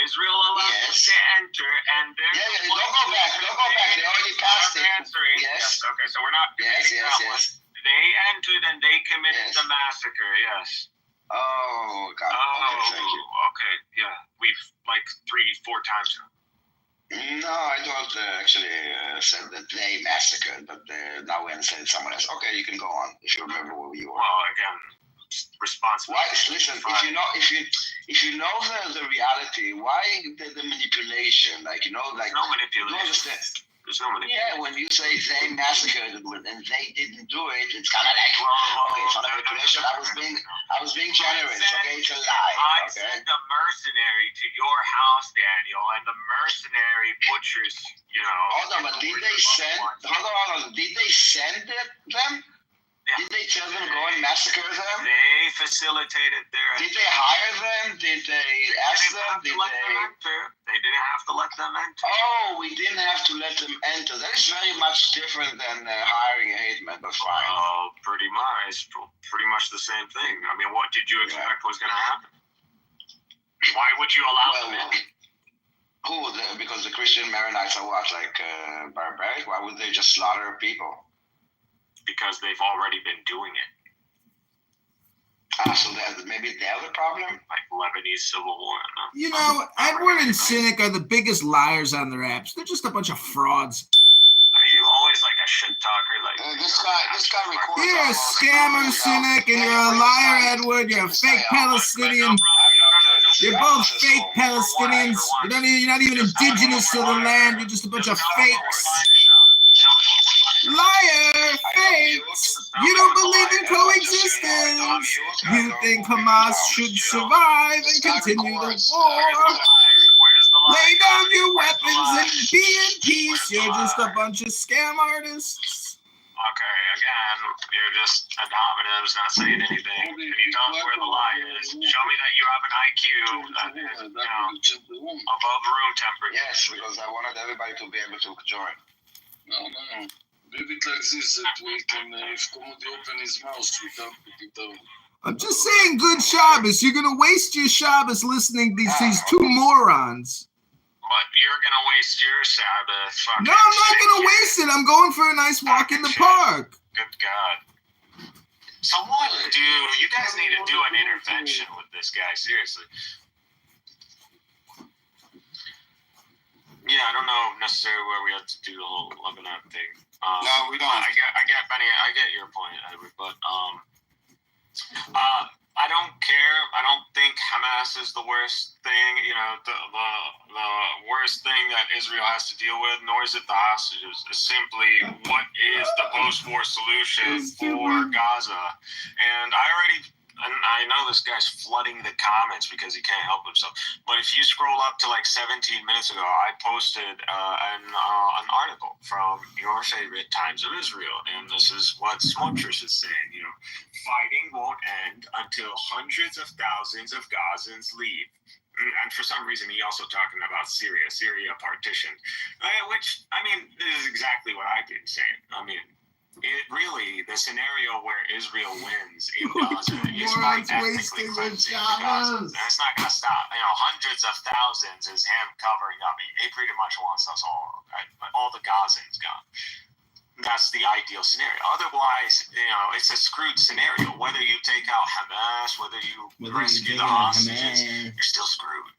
Israel allowed them to enter, and don't go back. They already passed it. Answering. Yes. Okay, so we're not. Yes. They entered and they committed the massacre. Yes. Oh, God. Okay, thank you. Okay, yeah. We've like 3-4 times now. No, I don't actually said that they massacred, but now we understand someone else. Okay, you can go on if you remember where you were. Well, again, responsible. Why? Listen, if you know the reality, why the manipulation? Like no manipulation. You understand? There's no manipulation. Yeah, when you say they massacred and they didn't do it, it's kind of like okay, it's not a manipulation. I was being generous. Okay, it's a lie. I sent a mercenary to your house, Daniel, and the mercenary butchers. Hold on, but did they send? Hold on. Did they send them? Yeah. Did they tell them to go and massacre them? They facilitated their. Did they hire them? Did they ask them? They didn't have to let them enter. Oh, we didn't have to let them enter. That is very much different than hiring a hitman, but fine. Oh, pretty much. Pretty much the same thing. I mean, what did you expect was going to happen? Why would you allow them in? Because the Christian Maronites are what, like barbaric? Why would they just slaughter people? Because they've already been doing it. So maybe they're the problem? Like Lebanese Civil War. No? Edward and Cynic are the biggest liars on their apps. They're just a bunch of frauds. Are you always like a shit talker? Like this guy records. You're a scammer, Cynic, and you're a liar, Edward. You're a fake Palestinian. You're both fake Palestinians. You're not even indigenous to the land. You're just a bunch of fakes. Liar! Fakes! You don't believe in coexistence! You think Hamas should survive and continue the war! Lay down your weapons and be in peace! You're just a bunch of scam artists! Okay, again, you're just ad hominems not saying anything, and you don't know where the lie is. Show me that you have an IQ that is, above room temperature. Yes, because I wanted everybody to be able to join. No. Leave it like this, that we can, if Comedy open his mouth, we can't put it down. I'm just saying, good Shabbos. You're going to waste your Shabbos listening to these two morons. But you're going to waste your Sabbath. No, I'm not going to waste it. I'm going for a nice walk in the park. Good God. So what you guys need to do an intervention with this guy, seriously. Yeah, I don't know necessarily where we have to do the whole Lebanon thing. No, we don't. I get, Benny. I get your point, Edward. But I don't care. I don't think Hamas is the worst thing. The worst thing that Israel has to deal with, nor is it the hostages. It's simply what is the post-war solution for Gaza. And I know this guy's flooding the comments because he can't help himself. But if you scroll up to like 17 minutes ago, I posted an article from your favorite Times of Israel, and this is what Smotrich is saying. Fighting won't end until hundreds of thousands of Gazans leave. And for some reason, he also talking about Syria partition, which, I mean, this is exactly what I've been saying. I mean, really, the scenario where Israel wins in Gaza is by ethnically cleansing the Gazans. And it's not going to stop. Hundreds of thousands is him covering up. He pretty much wants us all the Gazans gone. That's the ideal scenario. Otherwise, it's a screwed scenario. Whether you take out Hamas, whether you rescue the hostages, you're still screwed.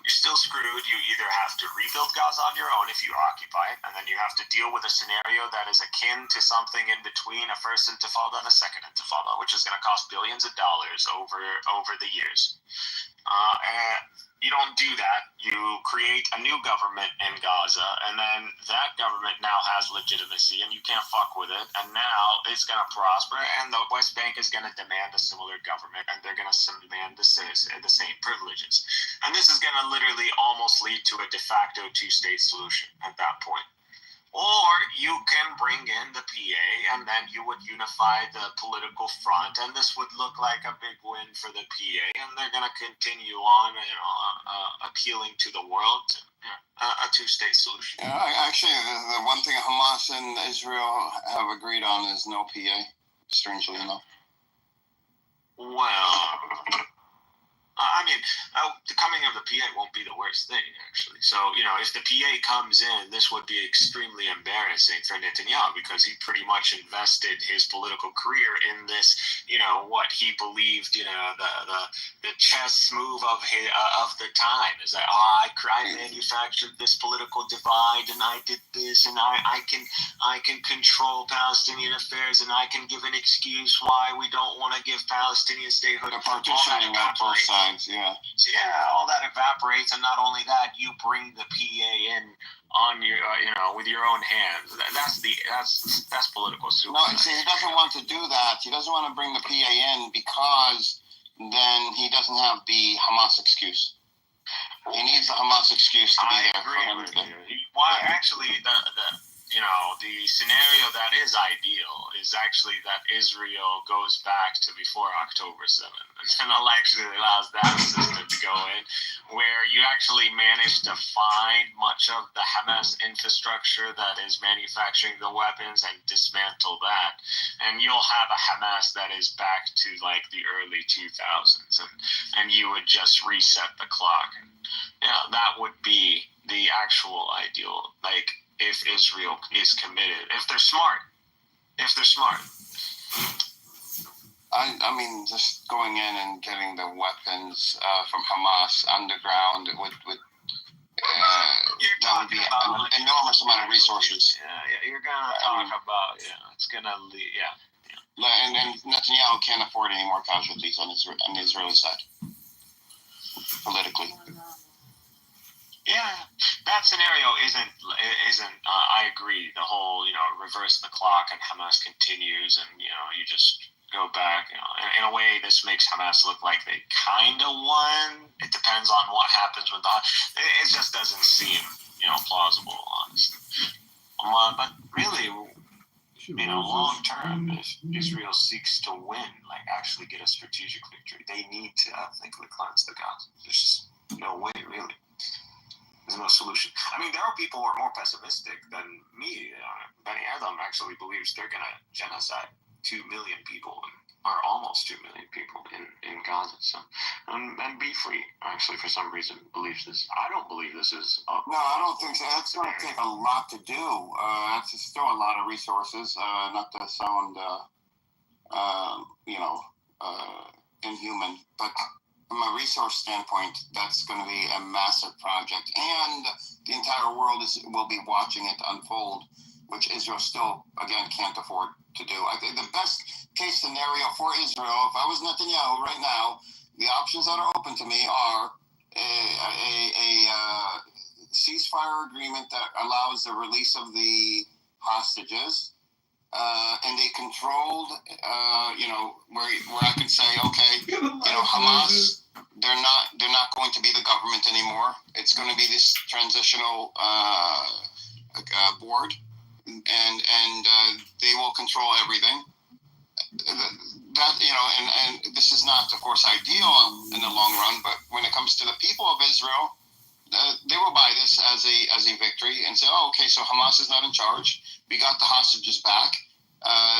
You're still screwed. You either have to rebuild Gaza on your own if you occupy it, and then you have to deal with a scenario that is akin to something in between a first intifada and a second intifada, which is going to cost billions of dollars over the years. And you don't do that. You create a new government in Gaza, and then that government now has legitimacy, and you can't fuck with it. And now it's going to prosper, and the West Bank is going to demand a similar government, and they're going to demand the same privileges. And this is going to literally almost lead to a de facto two-state solution at that point. Or you can bring in the PA, and then you would unify the political front, and this would look like a big win for the PA, and they're going to continue on, appealing to the world to a two-state solution. Actually, the one thing Hamas and Israel have agreed on is no PA, strangely enough. Well, the coming of the PA won't be the worst thing, actually. So, if the PA comes in, this would be extremely embarrassing for Netanyahu, because he pretty much invested his political career in this, what he believed, the chess move of the time is that, I manufactured this political divide, and I did this, and I can control Palestinian affairs, and I can give an excuse why we don't want to give Palestinian statehood. The partitioning on both sides, yeah. All that evaporates, and not only that, you bring the PA in on your, with your own hands. That's political suicide. No, see, he doesn't want to do that. He doesn't want to bring the PA in because then he doesn't have the Hamas excuse. He needs the Hamas excuse to be there for him. Well, actually, the scenario that is ideal is actually that Israel goes back to before October 7th and actually allows that system to go in, where you actually manage to find much of the Hamas infrastructure that is manufacturing the weapons and dismantle that. And you'll have a Hamas that is back to like the early 2000s, and you would just reset the clock. And, that would be the actual ideal, like, if Israel is committed, if they're smart. I mean, just going in and getting the weapons from Hamas underground would that would be an enormous amount of resources. Yeah, you're gonna talk about, it's gonna lead, And Netanyahu can't afford any more casualties on the Israeli side, politically. Yeah, that scenario isn't. I agree. The whole, reverse the clock and Hamas continues, and you just go back. In a way, this makes Hamas look like they kind of won. It depends on what happens with it just doesn't seem, plausible, honestly. But really, long term, if Israel seeks to win, like actually get a strategic victory, they need to ethnically cleanse the Gaza. There's no way, really. There's no solution. I mean, there are people who are more pessimistic than me. Benny Adam actually believes they're going to genocide 2 million people, or almost 2 million people in Gaza. So, and be free, actually, for some reason, believes this. I don't believe this is. No, I don't think so. That's going to take a lot to do. That's still a lot of resources. Not to sound, inhuman, but from a resource standpoint, that's going to be a massive project, and the entire world will be watching it unfold, which Israel still, again, can't afford to do. I think the best case scenario for Israel, if I was Netanyahu right now, the options that are open to me are a ceasefire agreement that allows the release of the hostages, and a controlled, where I can say, okay, Hamas, they're not going to be the government anymore. It's going to be this transitional board, and they will control everything. that and this is not, of course, ideal in the long run, but when it comes to the people of Israel, they will buy this as a victory and say, oh, okay, so Hamas is not in charge. We got the hostages back.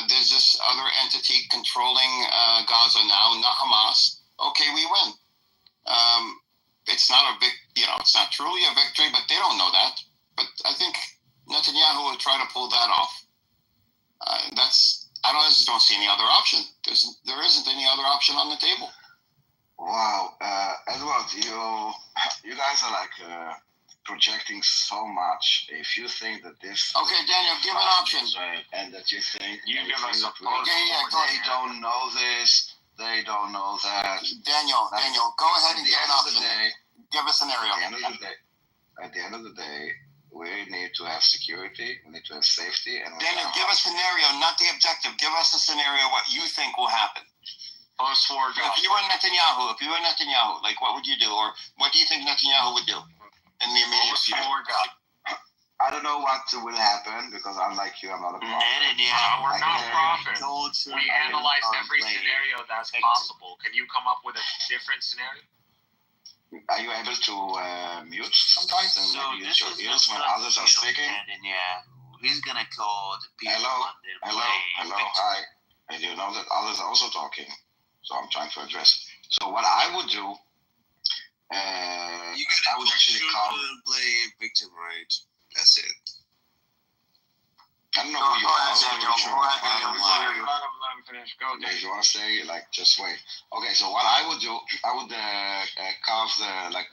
There's this other entity controlling Gaza now, not Hamas. Okay, we win. It's not it's not truly a victory, but they don't know that. But I think Netanyahu will try to pull that off. I just don't see any other option. There isn't any other option on the table. Wow, Edward, you guys are like projecting so much. If you think that this, okay, Daniel, give an option, and that you think You give us a they don't know this, they don't know that. Daniel, go ahead and give an option. Give a scenario. At the end of the day, we need to have security, we need to have safety, and Daniel, give a scenario, not the objective. Give us a scenario what you think will happen. Post-war God. If you were Netanyahu, like what would you do, or what do you think Netanyahu would do in the immediate future? Post-war God. I don't know what will happen because unlike you, I'm not a prophet. We're not prophets. We analyzed every scenario that's possible. Can you come up with a different scenario? Are you able to mute sometimes and maybe use your ears when others are speaking? He's gonna call the people Hello, hi. And you know that others are also talking, so I'm trying to address. So what I would do, I would actually play victim, right? That's it. I don't know who you are. Go, If you want to say, just wait. Okay, so what I would do, I would carve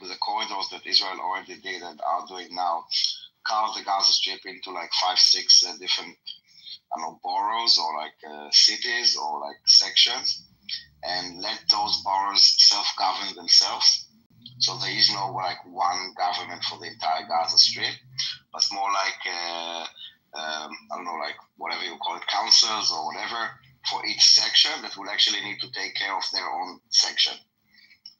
with the corridors that Israel already did and are doing now, carve the Gaza Strip into 5-6 different, boroughs or cities or sections, and let those boroughs self-govern themselves. So there is no one government for the entire Gaza Strip, but more whatever you call it, councils or whatever for each section that will actually need to take care of their own section.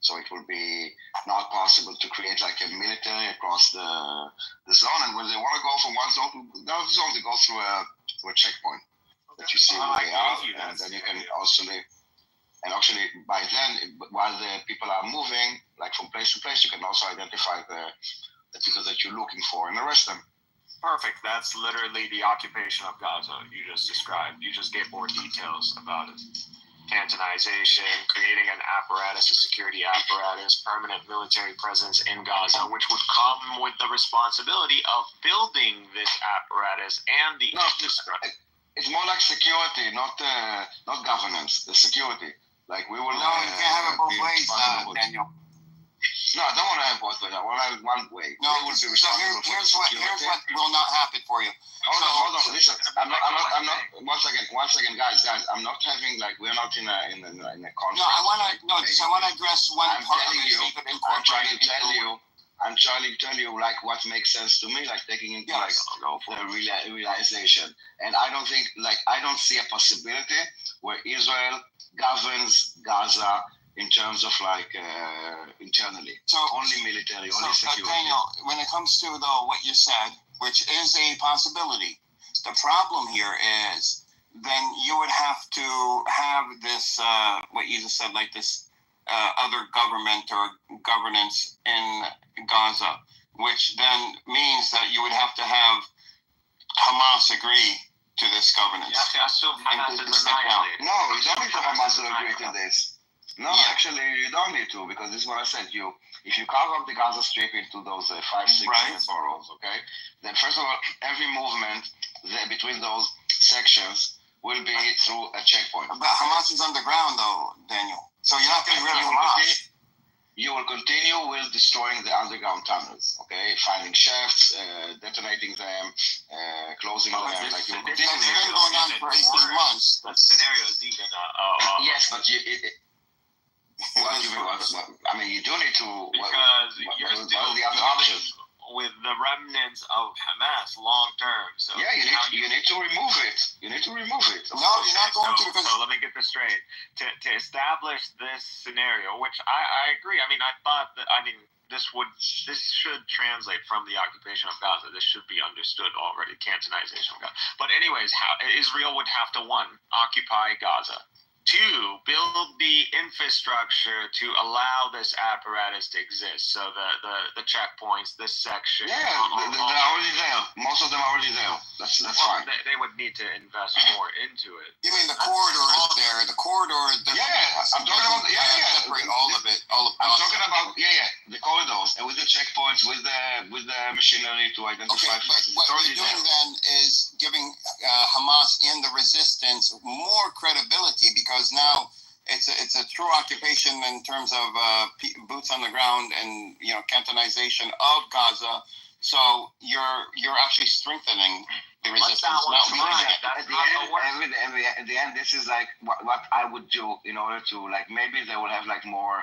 So it will be not possible to create a military across the zone, and when they want to go from one zone to another zone, they go through a checkpoint that you see where they are, and then you can also and actually by then, while the people are moving from place to place, you can also identify the people that you're looking for and arrest them. Perfect. That's literally the occupation of Gaza you just described. You just gave more details about it. Cantonization, creating an apparatus, a security apparatus, permanent military presence in Gaza, which would come with the responsibility of building this apparatus and the infrastructure. It's more like security, not governance. The security. We will. No, you can't have it both ways, Daniel. No, I don't want to have both ways. I want to have it one way. No, so here's what will not happen for you. Hold on. Listen, I'm not. Once again, guys. I'm not having we're not in a conference. No, I want to address one part of it. I'm trying to tell you what makes sense to me, taking into the realization. And I don't think I don't see a possibility where Israel governs Gaza in terms of internally. So only military, only security. Daniel, when it comes to what you said, which is a possibility, the problem here is then you would have to have this what you just said, this other government or governance in Gaza, which then means that you would have to have Hamas agree to this governance. No, you don't need to Hamas to agree to this. No, actually, you don't need to, because this is what I said. If you carve up the Gaza Strip into those 5-6 boroughs, okay, then first of all, every movement between those sections will be through a checkpoint. But Hamas is underground, though, Daniel. So you're not getting rid of Hamas. You will continue with destroying the underground tunnels, okay? Finding shafts, detonating them, closing them. This has been going on for 18 months. That scenario is even yes, but you do need to. Because you're still the other options with the remnants of Hamas long term. So yeah, you need to remove it. You need to remove it. No, you're not going to. So let me get this straight. To establish this scenario, which I agree. I thought that this should translate from the occupation of Gaza. This should be understood already, cantonization of Gaza. But anyways, Israel would have to, 1, occupy Gaza. 2, build the infrastructure to allow this apparatus to exist. So the checkpoints, this section. Yeah, they're already there. Most of them are already there. That's fine. They would need to invest more into it. You mean the corridor is there? The corridor. I'm talking about separate all of it. I'm talking about the corridors and with the checkpoints, with the machinery to identify. Okay, but what you're doing then is giving Hamas and the resistance more credibility, because now it's a true occupation in terms of boots on the ground and cantonization of Gaza. So you're actually strengthening the resistance. At the end, this is like what I would do in order to maybe they will have more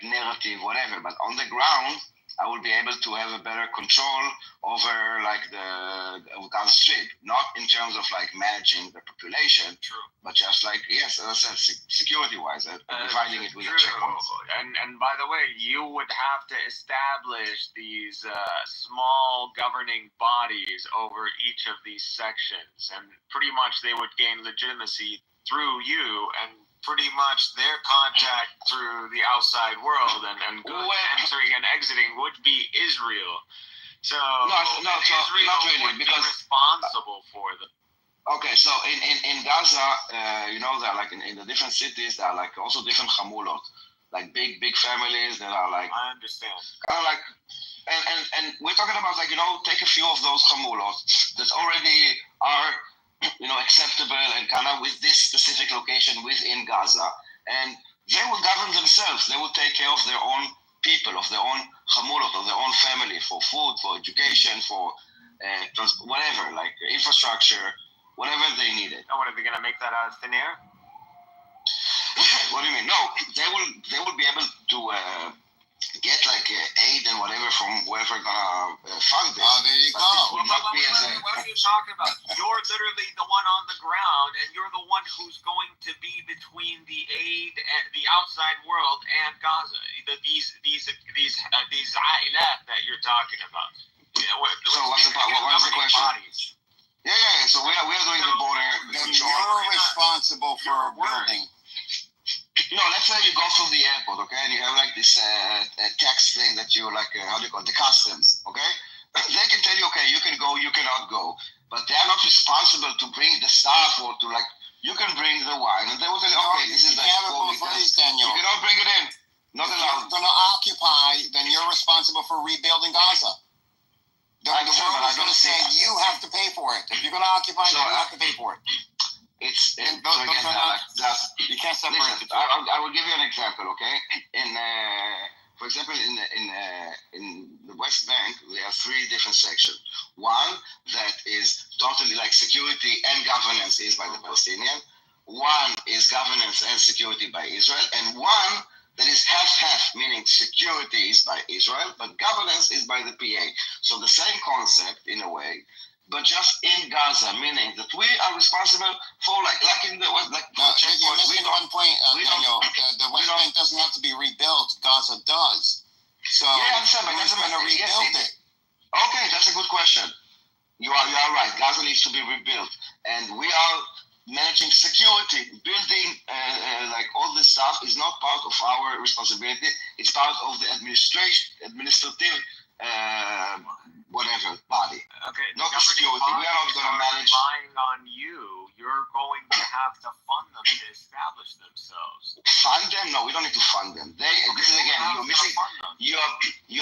narrative, whatever. But on the ground, I will be able to have a better control over the Gaza Strip, not in terms of managing the population, but just yes, as I said, security-wise, dividing it with the checkpoints. And by the way, you would have to establish these small governing bodies over each of these sections, and pretty much they would gain legitimacy through you and pretty much their contact through the outside world and goods entering and exiting would be Israel. So Israel not really, would be responsible for them. Okay, so in Gaza, there in the different cities, there are also different chamulot, big families that are I understand. Kind of and we're talking about take a few of those chamulot that already are acceptable and kind of with this specific location within Gaza, and they will govern themselves. They will take care of their own people, of their own chamulot, of their own family, for food, for education, for whatever, infrastructure, whatever they needed. And what, are they going to make that out of thin air? What do you mean? No, they will be able to get aid and whatever from whoever gonna fund this. Oh, there you go. What are you talking about? You're literally the one on the ground, and you're the one who's going to be between the aid and the outside world and Gaza. These ailat that you're talking about. So what's the question? Bodies. Yeah. So we are doing the border control. You're responsible for building. Let's say you go through the airport, okay, and you have this tax thing that you how do you call it, the customs, okay? They can tell you, okay, you can go, you cannot go, but they are not responsible to bring the stuff or to you can bring the wine, and they will tell you, okay, this is Daniel. You cannot bring it in, not allowed. If you're going to occupy, then you're responsible for rebuilding Gaza. The world is going to say you have to pay for it. If you're going to occupy, you have to pay for it. You can't separate the two. I will give you an example, okay? For example, in the West Bank, we have 3 different sections. One that is totally security and governance is by the Palestinian. One is governance and security by Israel, and one that is half-half, meaning security is by Israel, but governance is by the PA. So the same concept in a way, but just in Gaza, meaning that we are responsible for in the West, you're missing one point, Daniel. The West Bank doesn't have to be rebuilt. Gaza does. So I'm saying, but doesn't matter. Rebuild it. Okay, that's a good question. You are right. Gaza needs to be rebuilt, and we are managing security, building all this stuff is not part of our responsibility. It's part of the administrative. Whatever body. Okay. Not the security. We are not going to manage. Relying on you. You're going to have to fund them to establish themselves. Fund them? No, we don't need to fund them. This is again. You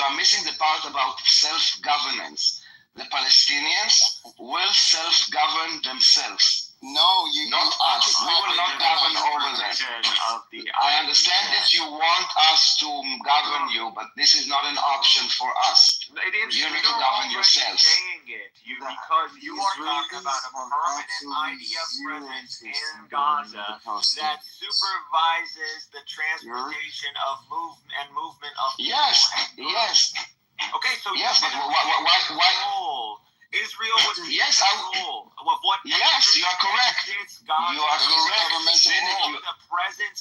are missing the part about self-governance. The Palestinians will self-govern themselves. No, not us. We will not govern over them. I understand that you want us to govern you, but this is not an option for us. You need to govern yourselves. Because you are talking about a permanent IDF presence in Gaza that supervises the transportation of movement of people. Yes. Okay, so yes, but why? Israel was in control of what? Yes, Yes, you are correct. You are correct. Cynic,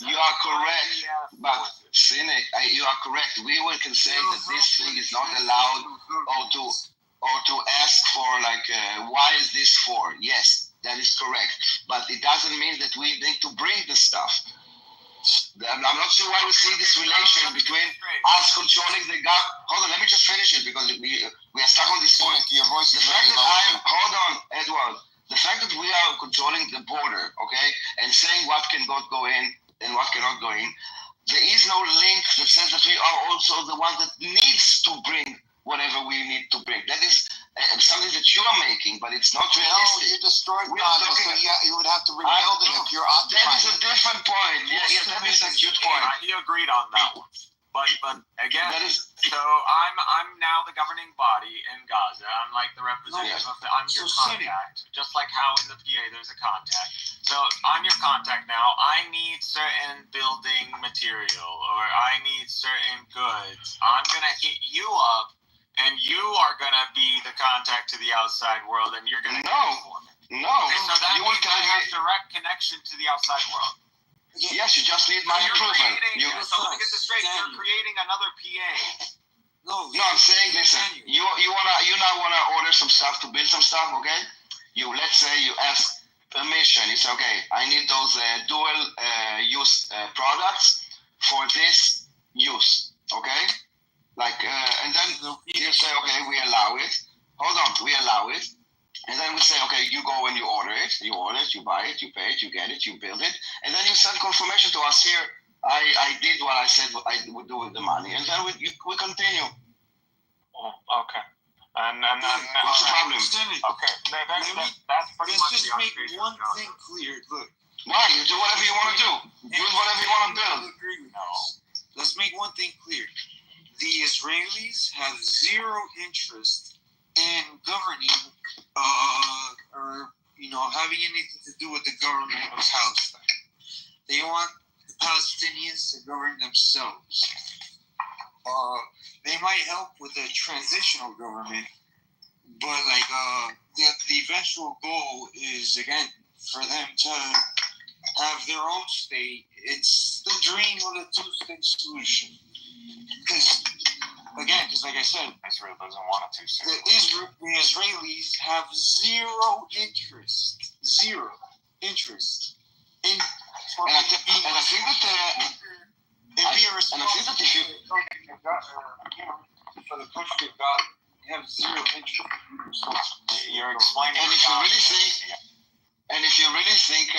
you are correct. But cynic, you are correct. We can say that this thing is not allowed, or to ask for like, why is this for? Yes, that is correct. But it doesn't mean that we need to bring the stuff. I'm not sure why we see this relation between us controlling the government. Hold on, let me just finish it because we are stuck on this point. Your voice is very low. Hold on, Edward. The fact that we are controlling the border, okay, and saying what can go in and what cannot go in, there is no link that says that we are also the one that needs to bring whatever we need to bring. That is something that you are making, but it's not realistic. No, you destroyed Gaza, so you would have to rebuild it if you're occupying. That is a different point. Yeah, that is a cute point. He agreed on that one. But again, so I'm now the governing body in Gaza. I'm like the representative of I'm your contact. Just like how in the PA there's a contact. So I'm your contact now. I need certain building material or I need certain goods. I'm gonna hit you up, and you are gonna be the contact to the outside world, and you're gonna No. So that You will means I have direct connection to the outside world. Yes, you just need my approval. So let me get this straight. You're creating another PA. No, I'm saying, listen. You now wanna order some stuff to build some stuff, okay? Let's say you ask permission. It's okay. I need those dual use products for this use, okay? Like, and then you say, okay, we allow it. Hold on, we allow it. And then we say, okay, you go and you order it, you buy it, you pay it, you get it, you build it, and then you send confirmation to us here. I did what I said I would do with the money, and then we continue. Oh, okay. And what's the problem? Okay, that's pretty much just the make occupation one of Gaza. thing clear. Look, Why? You do whatever you want to do. Build whatever you want to build. Let's make one thing clear. The Israelis have zero interest in governing or having anything to do with the government of Palestine. They want the Palestinians to govern themselves. They might help with a transitional government, but the eventual goal is again for them to have their own state. It's the dream of the two-state solution. Because like I said, Israel doesn't want a two-state. The Israelis have zero interest in And I think that for the country of God, they have zero interest. You're explaining. And if you really think,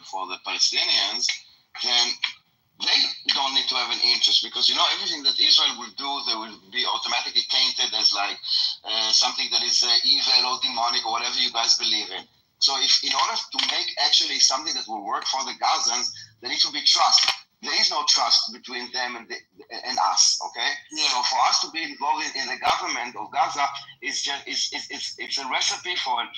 for the Palestinians, then they don't need to have an interest because everything that Israel will do, they will be automatically tainted as something that is evil or demonic or whatever you guys believe in. So if in order to make actually something that will work for the Gazans, there needs to be trust. There is no trust between them and us. Okay. Yeah. So for us to be involved in the government of Gaza it's a recipe for a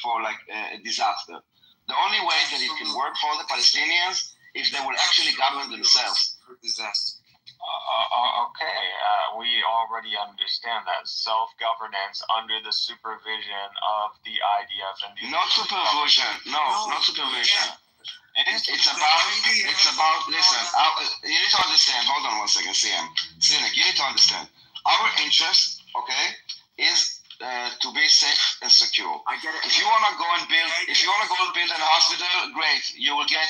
disaster. The only way that it can work for the Palestinians if they will actually govern themselves. Disaster. Okay, we already understand that self-governance under the supervision of the IDF and the not supervision. No, not supervision. It's about. Listen, you need to understand. Hold on one second, CM. Cynic, you need to understand. Our interest, okay, is to be safe and secure. I get it. If you wanna go and build a hospital, great. You will get.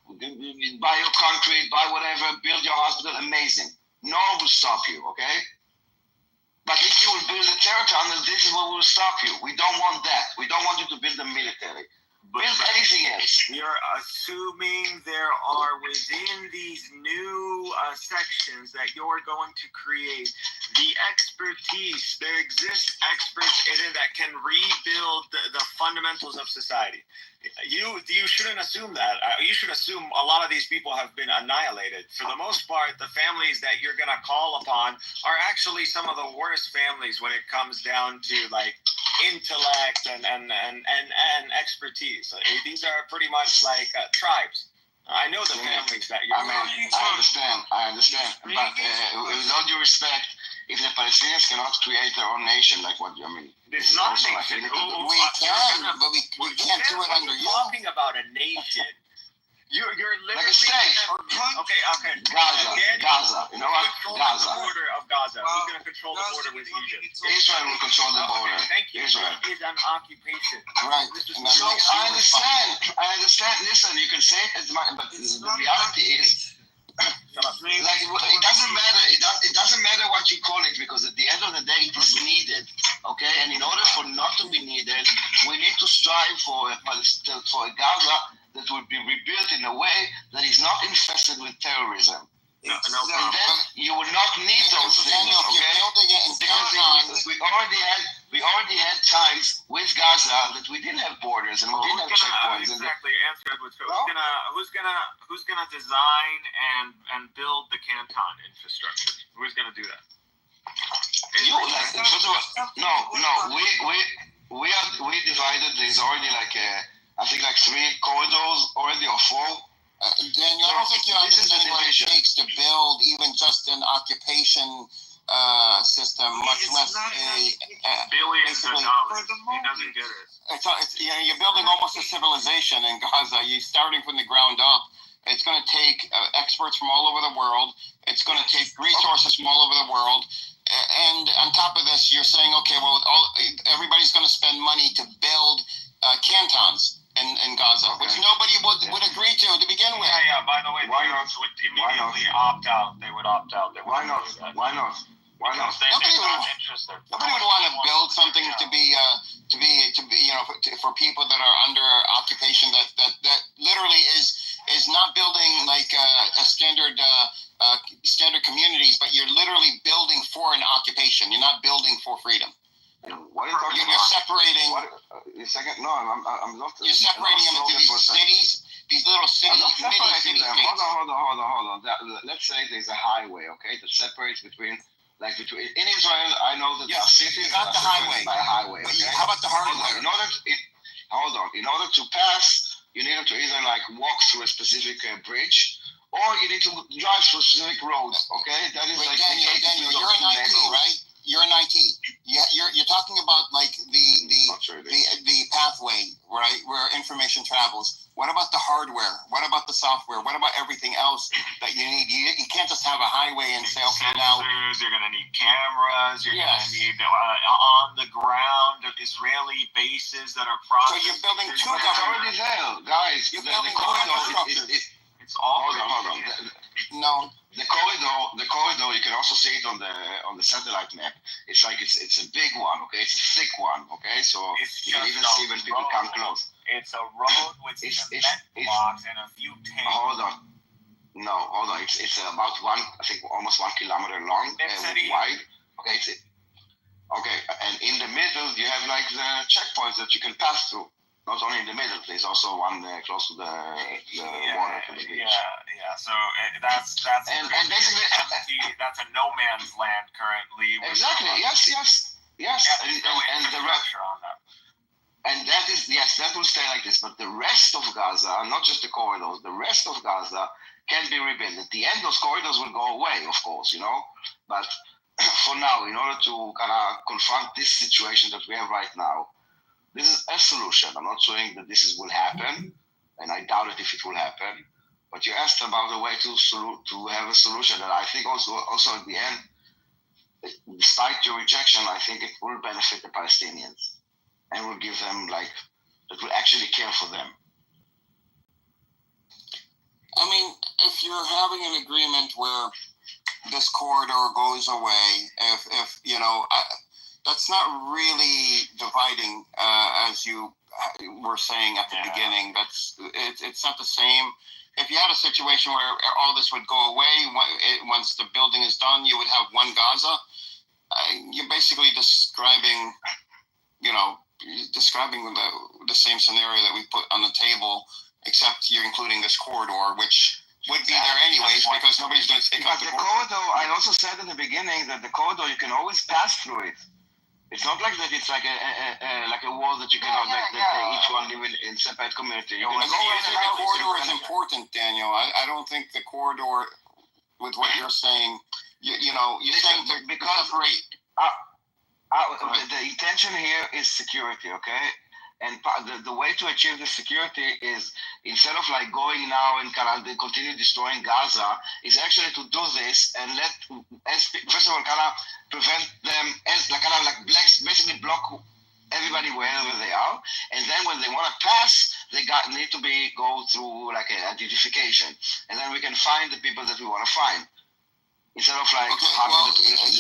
Buy your concrete, buy whatever, build your hospital, amazing. No one will stop you, okay? But if you will build a terror tunnel, this is what will stop you. We don't want that. We don't want you to build a military. Build anything else. You're assuming there are within these new sections that you're going to create the expertise. There exist experts in it that can rebuild the fundamentals of society. You shouldn't assume that. You should assume a lot of these people have been annihilated. For the most part, the families that you're going to call upon are actually some of the worst families when it comes down to intellect and expertise. These are pretty much like tribes. I know the families that you're. I understand. But with all due respect, if the Palestinians cannot create their own nation, like what you mean? It's not a nation. We can, but we can't do it under you. Talking about a nation. You're literally Like a state. Okay. Gaza. You know what? Gaza. The border of Gaza. Who's going to control the border with Egypt? Israel will control the border. Okay, thank you. Israel. It is an occupation. Right. So I understand. Listen, you can say it, but the reality is, like it doesn't matter. It doesn't matter what you call it, because at the end of the day, it is needed. Okay, and in order for not to be needed, we need to strive for a Gaza that will be rebuilt in a way that is not infested with terrorism. No, and then you will not need those things. Okay, because we already had times with Gaza that we didn't have borders and we didn't have checkpoints. Exactly. Answer Edward's question. Who's gonna design and build the Canton infrastructure? Who's gonna do that? We divided. There's already I think 3 corridors already, or 4. Daniel, I don't think you understand what it takes to build even just an occupation system, much less billions of dollars. He doesn't get it. You're building almost a civilization in Gaza. You're starting from the ground up. It's going to take experts from all over the world. It's going to take resources from all over the world. And on top of this, you're saying, okay, well, everybody's going to spend money to build cantons in Gaza, which nobody would agree to begin with. Yeah. By the way, why not? Would immediately opt out. They would opt out. Why not? Nobody would want to build something to be for people that are under occupation that literally is not building like a standard communities, but you're literally building for an occupation. You're not building for freedom. What are you talking about? You're separating. No, I'm not. You're separating them into these cities, these little cities. I'm not separating them. Hold on. Let's say there's a highway, okay, that separates between in Israel. I know that cities got the highway. By a highway. Okay? How about the hardware? In order to pass, you need to either walk through a specific bridge, or you need to drive through specific roads. Okay, that is Daniel, you're in IT, right? You're in IT. You're talking about the pathway, right, where information travels. What about the hardware? What about the software? What about everything else that you need? You can't just have a highway and say, okay, now you're going to need cameras. You're going to need on the ground Israeli bases that are processed. So you're building 2 governments. Guys, you're building 2 infrastructures. It's all. Hold on. No. The corridor. You can also see it on the satellite map. It's it's a big one. Okay, it's a thick one. Okay, so you can even see when people come close. It's a road with cement blocks and a few tanks. Hold on. It's about almost 1 kilometer long and wide. Okay, and in the middle you have the checkpoints that you can pass through. Not only in the middle, there's also one close to the water, to the beach. Yeah. So that's and basically that's a no man's land currently. Exactly. Yes. And the rest on that. And that will stay like this. But the rest of Gaza, not just the corridors, the rest of Gaza can be rebuilt. At the end, those corridors will go away, of course, But for now, in order to kind of confront this situation that we have right now, this is a solution. I'm not saying that this will happen, and I doubt it if it will happen. But you asked about a way to have a solution, and I think also at the end, despite your rejection, I think it will benefit the Palestinians and will give them that will actually care for them. I mean, if you're having an agreement where this corridor goes away, if that's not really dividing, as you were saying at the beginning. It's not the same. If you had a situation where all this would go away, once the building is done, you would have one Gaza. You're basically describing the same scenario that we put on the table, except you're including this corridor, which would be there anyways because nobody's going to take up the corridor. I also said in the beginning that the corridor, you can always pass through it. It's not like that. It's like a wall that you cannot each one live in separate community. The corridor is important, Daniel. I don't think the corridor, with what you're saying, you're saying to because separate. the intention here is security, okay? And the way to achieve the security is, instead of like going now and kind of continue destroying Gaza, is actually to do this and first of all kind of prevent them as like kind of like basically block everybody wherever they are, and then when they want to pass, they need to go through like an identification, and then we can find the people that we want to find. Instead of like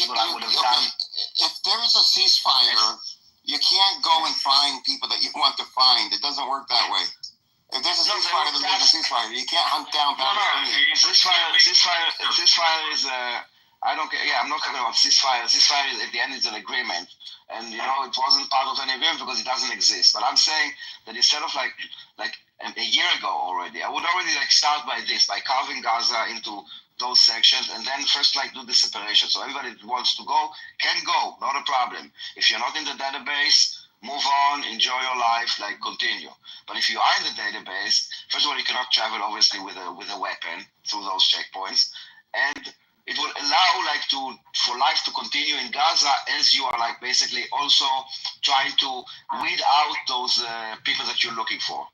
what I would have done. If there is a ceasefire, you can't go and find people that you want to find. It doesn't work that way. If there's a ceasefire, then there's a ceasefire. You can't hunt down Palestinians. Ceasefire is I don't care. Yeah, I'm not talking about ceasefire. Ceasefire at the end is an agreement, and it wasn't part of any agreement because it doesn't exist. But I'm saying that instead of like a year ago already, I would already like start by carving Gaza into those sections, and then first like do the separation. So everybody that wants to go can go, not a problem. If you're not in the database, move on, enjoy your life, like continue. But if you are in the database, first of all, you cannot travel obviously with a weapon through those checkpoints, and it will allow for life to continue in Gaza as you are like basically also trying to weed out those people that you're looking for.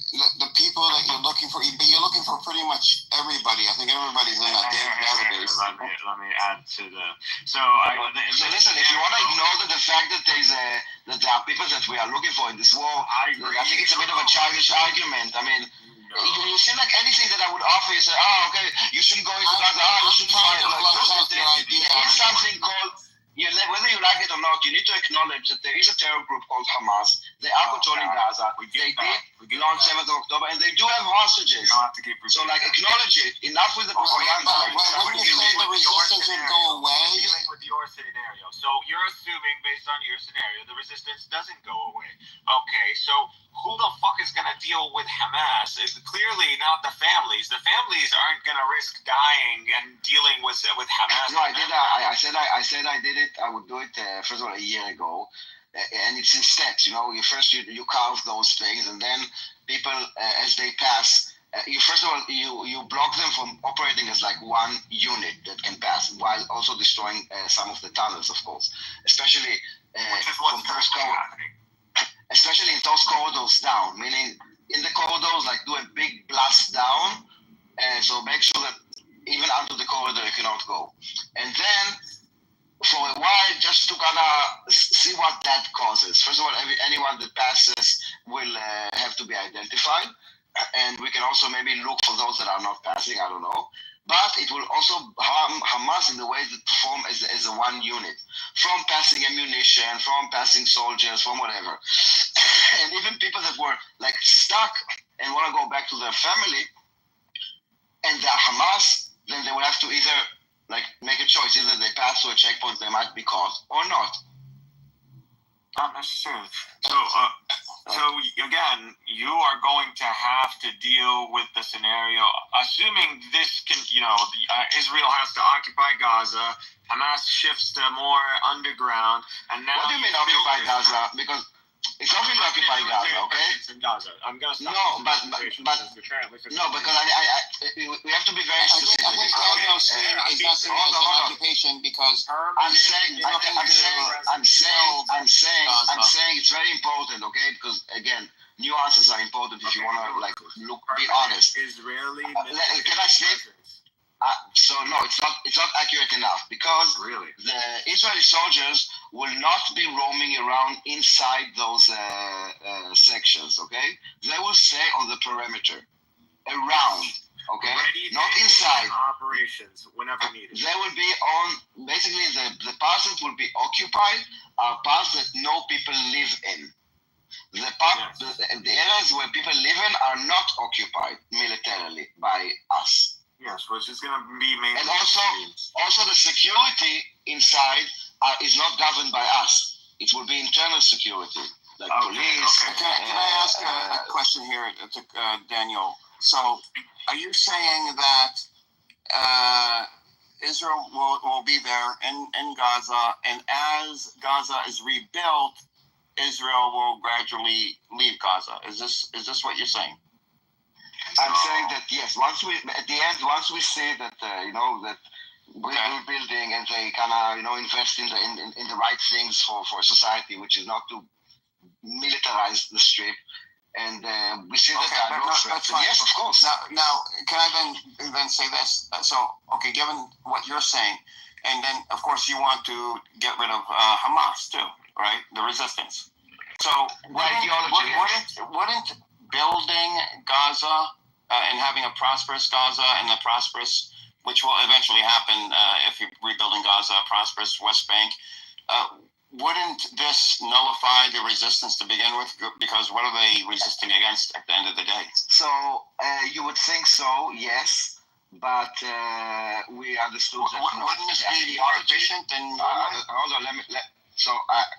The people that you're looking for, but you're looking for pretty much everybody. I think everybody's in that database. Let me add to the. So listen, if you want to ignore the fact that that there are people that we are looking for in this war, I think it's a bit of a childish argument. I mean, you seem like anything that I would offer, you say, okay, you shouldn't go into Gaza. You should fight. There is something called. Whether you like it or not, you need to acknowledge that there is a terror group called Hamas. They are controlling Gaza. They did launch 7th of October, and they do have hostages. So, acknowledge it. Enough with the propaganda. When you say the resistance would go away, dealing with your scenario. So you're assuming, based on your scenario, the resistance doesn't go away. Okay, so who the fuck is going to deal with Hamas? It's clearly not the families. The families aren't going to risk dying and dealing with Hamas. No, I did. I said I did it. I would do it first of all a year ago, and it's in steps. You carve those things, and then people as they pass, you block them from operating as like one unit that can pass, while also destroying some of the tunnels, of course, especially especially in those corridors down. Meaning in the corridors, like do a big blast down, so make sure that even under the corridor you cannot go, and then. For a while, just to kind of see what that causes. First of all, anyone that passes will have to be identified, and we can also maybe look for those that are not passing. I don't know, but it will also harm Hamas in the way that perform as a one unit, from passing ammunition, from passing soldiers, from whatever, and even people that were like stuck and want to go back to their family, and they're Hamas, then they will have to either. Make a choice. Either they pass through a checkpoint, they might be caught, or not. Not necessarily. So again, you are going to have to deal with the scenario, assuming this can, Israel has to occupy Gaza, Hamas shifts to more underground, and now. What do you mean occupy Gaza? Because it's not really occupying Gaza, okay? It's in Gaza. I'm gonna stop. No, but because we have to be very specific. I think Daniel's saying is not saying it's an occupation because I'm saying it's very important, okay? Because again, nuances are important if you want to be honest. Israeli. Can I speak? So no, it's not accurate enough because the Israeli soldiers will not be roaming around inside those sections. Okay, they will stay on the perimeter, around. Okay, not inside. Operations whenever needed. They will be on basically the parts that will be occupied are parts that no people live in. The areas where people live in are not occupied militarily by us. Yes, which is going to be mainly. And also the security inside is not governed by us. It will be internal security, like police. Okay. Can I ask a question here to Daniel? So, are you saying that Israel will be there in Gaza, and as Gaza is rebuilt, Israel will gradually leave Gaza? Is this what you're saying? I'm saying that yes. Once we see that that rebuilding, and they kind of invest in the right things for society, which is not to militarize the strip. And we see that there are no threats. Yes, of course. Now, can I then say this? So, okay, given what you're saying, and then of course you want to get rid of Hamas too, right? The resistance. So, wouldn't building Gaza and having a prosperous Gaza and a prosperous, which will eventually happen if you're rebuilding Gaza, a prosperous West Bank, wouldn't this nullify the resistance to begin with? Because what are they resisting against at the end of the day? So you would think so, yes, but we understood that. Wouldn't this be more efficient than? Hold on,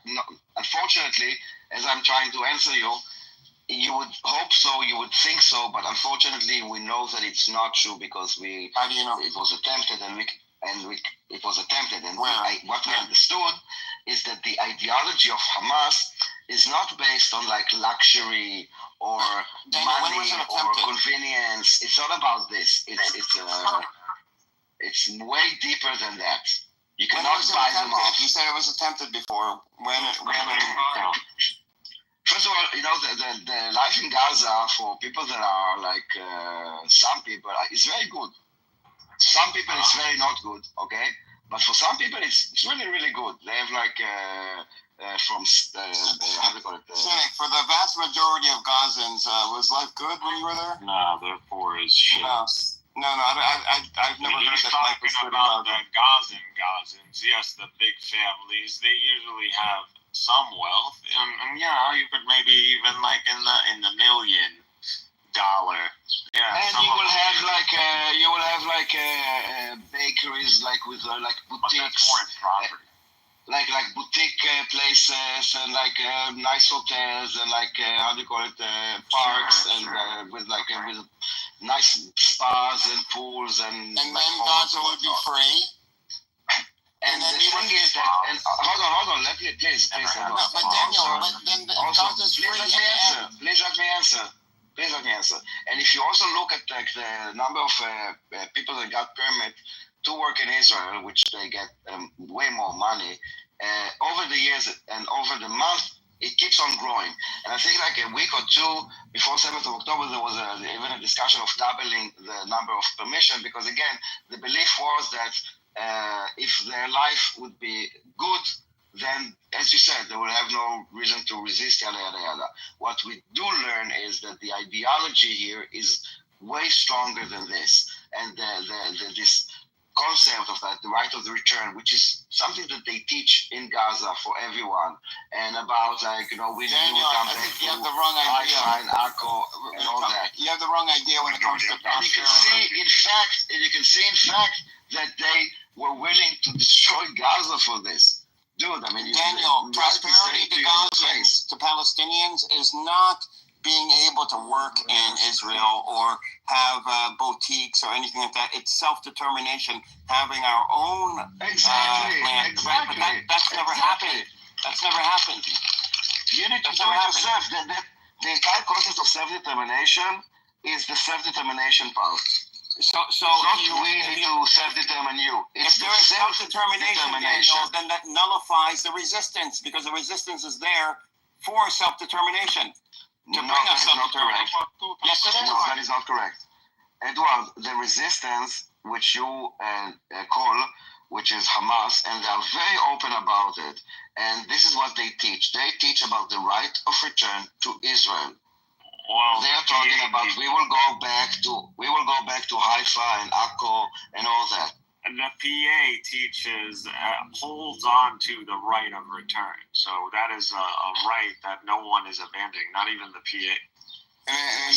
no, unfortunately, as I'm trying to answer you, you would hope so, you would think so, but unfortunately, we know that it's not true because How do you know? it was attempted, it was attempted, and what we understood is that the ideology of Hamas is not based on like luxury or money or convenience. It's not about this. It's way deeper than that. You cannot buy them off. You said it was attempted before. First of all, the life in Gaza for people that are like some people is very good. Some people it's very not good. Okay. But for some people, it's really, really good. They have like how do you call it? For the vast majority of Gazans, was life good when you were there? No, they're poor as shit. No, I've never heard that life was good about the Gazans. Yes, the big families. They usually have some wealth, and you could maybe even like in the $1 million. Yeah, and you will have like bakeries like with like boutiques, like boutique places and like nice hotels and like how do you call it, parks and with nice spas and pools and then Gaza would be free. And the thing is that, and hold on, let me please. But Daniel, Gaza's free. Please let me answer. And if you also look at like the number of people that got permit to work in Israel, which they get way more money, over the years and over the month, it keeps on growing. And I think like a week or two before 7th of October, there was even a discussion of doubling the number of permission, because again, the belief was that if their life would be good, then, as you said, they will have no reason to resist, yada, yada, yada. What we do learn is that the ideology here is way stronger than this. And this concept of that, the right of the return, which is something that they teach in Gaza for everyone, and about like, we Daniel, come back you have the wrong idea. Haifa and Akko and all that. You have the wrong idea when it comes to and you can see, in fact, that they were willing to destroy Gaza for this. Dude, I mean, Daniel, prosperity to Gazans, to Palestinians, is not being able to work in Israel or have boutiques or anything like that. It's self-determination, having our own land. Exactly. But that's never happened. That's never happened. You need to do it yourself. The entire concept of self-determination is the self-determination part. So we need to self-determine you. If there is self-determination, Daniel, then that nullifies the resistance, because the resistance is there for self-determination. To bring us self-determination. Yes, it is. No, that is not correct. Edward, the resistance, which you call, which is Hamas, and they are very open about it. And this is what they teach. They teach about the right of return to Israel. Well, they are talking about we will go back to Haifa and Akko and all that. And the PA teaches holds on to the right of return. So that is a right that no one is abandoning, not even the PA.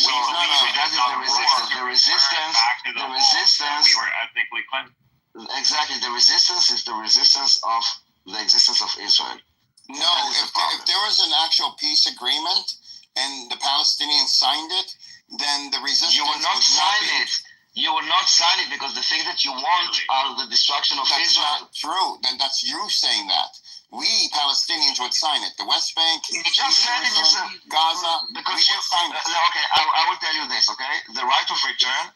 So that is the resistance. The resistance. We were ethnically cleansed. Exactly. The resistance is the resistance of the existence of Israel. No, if there was an actual peace agreement and the Palestinians signed it, then the resistance. You will not sign it. You will not sign it because the thing that you want are the destruction of Israel. Not true. Then that's you saying that. We Palestinians would sign it. The West Bank, you just said it yourself. Gaza, because you signed it. Okay, I will tell you this. Okay, the right of return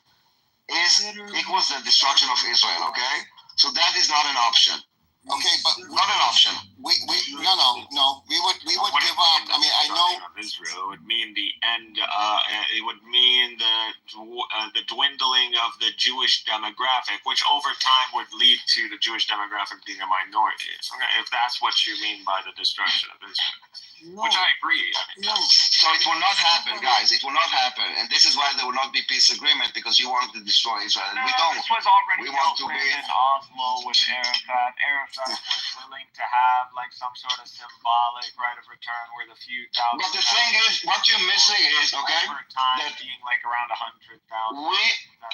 equals the destruction of Israel. Okay, So that is not an option. Okay, but not an option. We no. We would give up. I mean, I know of Israel. It would mean the end. It would mean the dwindling of the Jewish demographic, which over time would lead to the Jewish demographic being a minority. If that's what you mean by the destruction of Israel. Which I agree. So it will not happen, guys. It will not happen, and this is why there will not be peace agreement, because you want to destroy Israel, and we don't. This was already we want to be in Oslo with Arafat. Arafat was willing to have like some sort of symbolic right of return, where the few thousand. But the thing is, what you're missing is over time that being like around 100,000.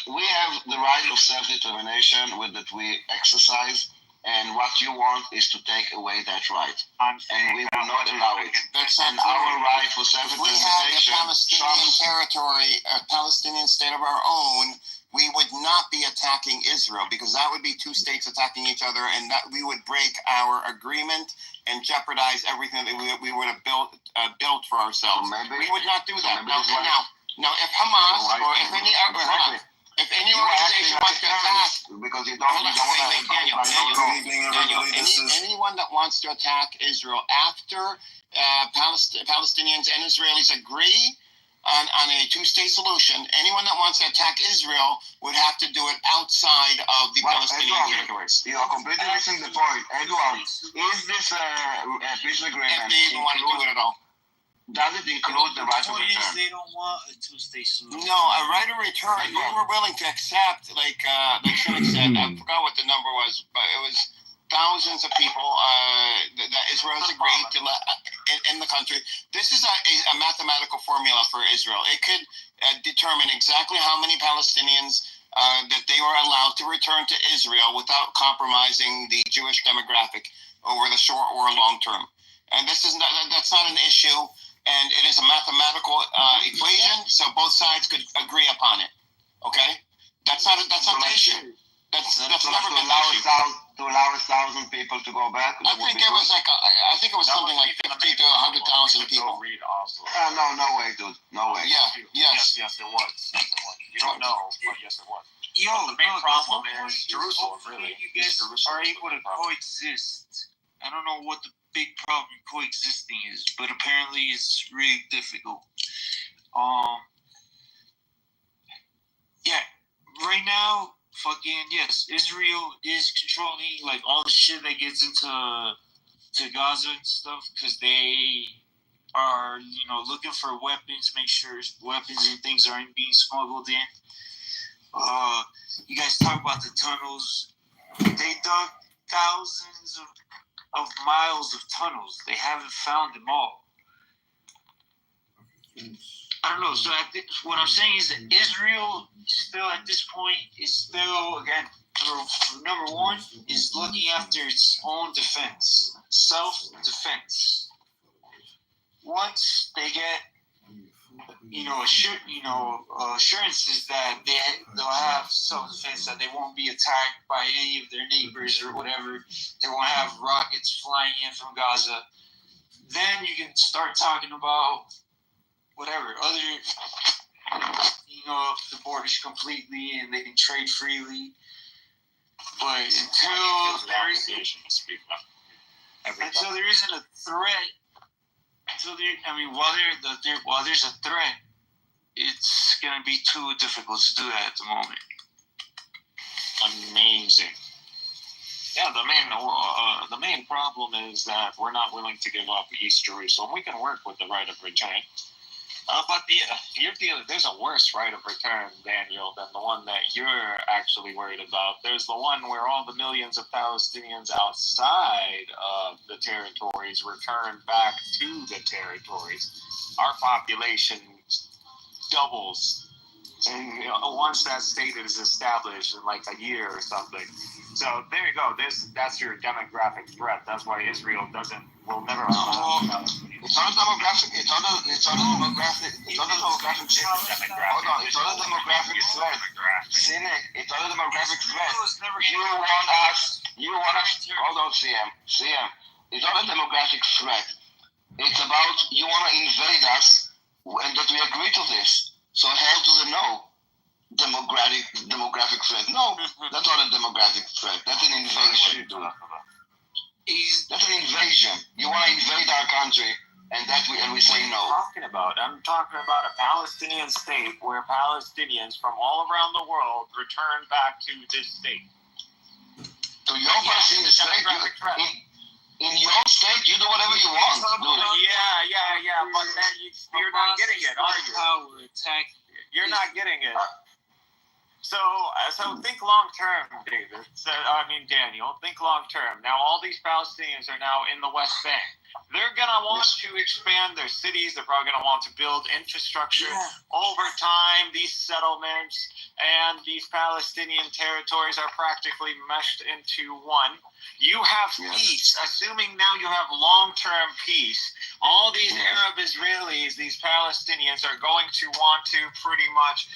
We have the right of self-determination that we exercise. And what you want is to take away that right. And we will not allow it. That's not our right for self-determination. If we had a Palestinian territory, a Palestinian state of our own, we would not be attacking Israel, because that would be two states attacking each other, and that we would break our agreement and jeopardize everything that we would have built for ourselves. We would not do that. Now, if Hamas or if any if any organization wants to attack, because you don't anyone that wants to attack Israel after Palestinians and Israelis agree on a two-state solution, anyone that wants to attack Israel would have to do it outside of the Palestinian territories. You are completely missing the point. Eduard, is this a peace agreement? If they even want to do it at all. Does it include the right of return? They don't want a two-state solution. No, a right of return. We were willing to accept, like Shinnick said. I forgot what the number was, but it was thousands of people that Israel has agreed to let in the country. This is a mathematical formula for Israel. It could determine exactly how many Palestinians that they were allowed to return to Israel without compromising the Jewish demographic over the short or long term. And that's not an issue. And it is a mathematical equation, so both sides could agree upon it. Okay, that's not the issue. That's never been the issue. To allow 1,000 people to go back. I think it was something like 50 to 100,000 people. No way, dude. No way. Yes, it was. You don't know, but yes, it was. The main problem is Jerusalem. Really, you guys are able to coexist. I don't know what the big problem coexisting is, but apparently it's really difficult. Right now, yes, Israel is controlling like all the shit that gets into Gaza and stuff, because they are looking for weapons, make sure weapons and things aren't being smuggled in. You guys talk about the tunnels. They dug thousands of miles of tunnels. They haven't found them all. I don't know. So what I'm saying is that Israel still at this point is still, again, number one is looking after its own defense, self-defense. Once they get assurances that they'll have self-defense, that they won't be attacked by any of their neighbors or whatever, they won't have rockets flying in from Gaza, then you can start talking about whatever, other, the borders completely and they can trade freely. But until there isn't a threat, while there's a threat, it's gonna be too difficult to do that at the moment. Amazing. Yeah, the main problem is that we're not willing to give up East Jerusalem. We can work with the right of return, but there's a worse right of return, Daniel, than the one that you're actually worried about. There's the one where all the millions of Palestinians outside of the territories return back to the territories. Our population doubles, and once that state is established in like a year or something. So there you go. That's your demographic threat. That's why Israel will never. It's not a demographic. It's not a demographic. It's not a demographic threat. Hold on. It's not a demographic threat. Cynic. It's not a demographic threat. You want us. Hold on, CM. It's not a demographic threat. It's about you want to invade us, and that we agree to this. So hell to the no. demographic threat. No, that's not a demographic threat. That's an invasion, dude. That's an invasion. You want to invade our country, and we say no. I'm talking about a Palestinian state where Palestinians from all around the world return back to this state. To your Palestinian state, in your state, you do whatever you want. Yeah, but then you're not getting it, are you? You're not getting it. So think long term, David. Daniel, think long term. Now, all these Palestinians are now in the West Bank. They're going to want to expand their cities. They're probably going to want to build infrastructure. Over time, these settlements and these Palestinian territories are practically meshed into one. You have peace, assuming now you have long-term peace. All these Arab Israelis, these Palestinians are going to want to pretty much,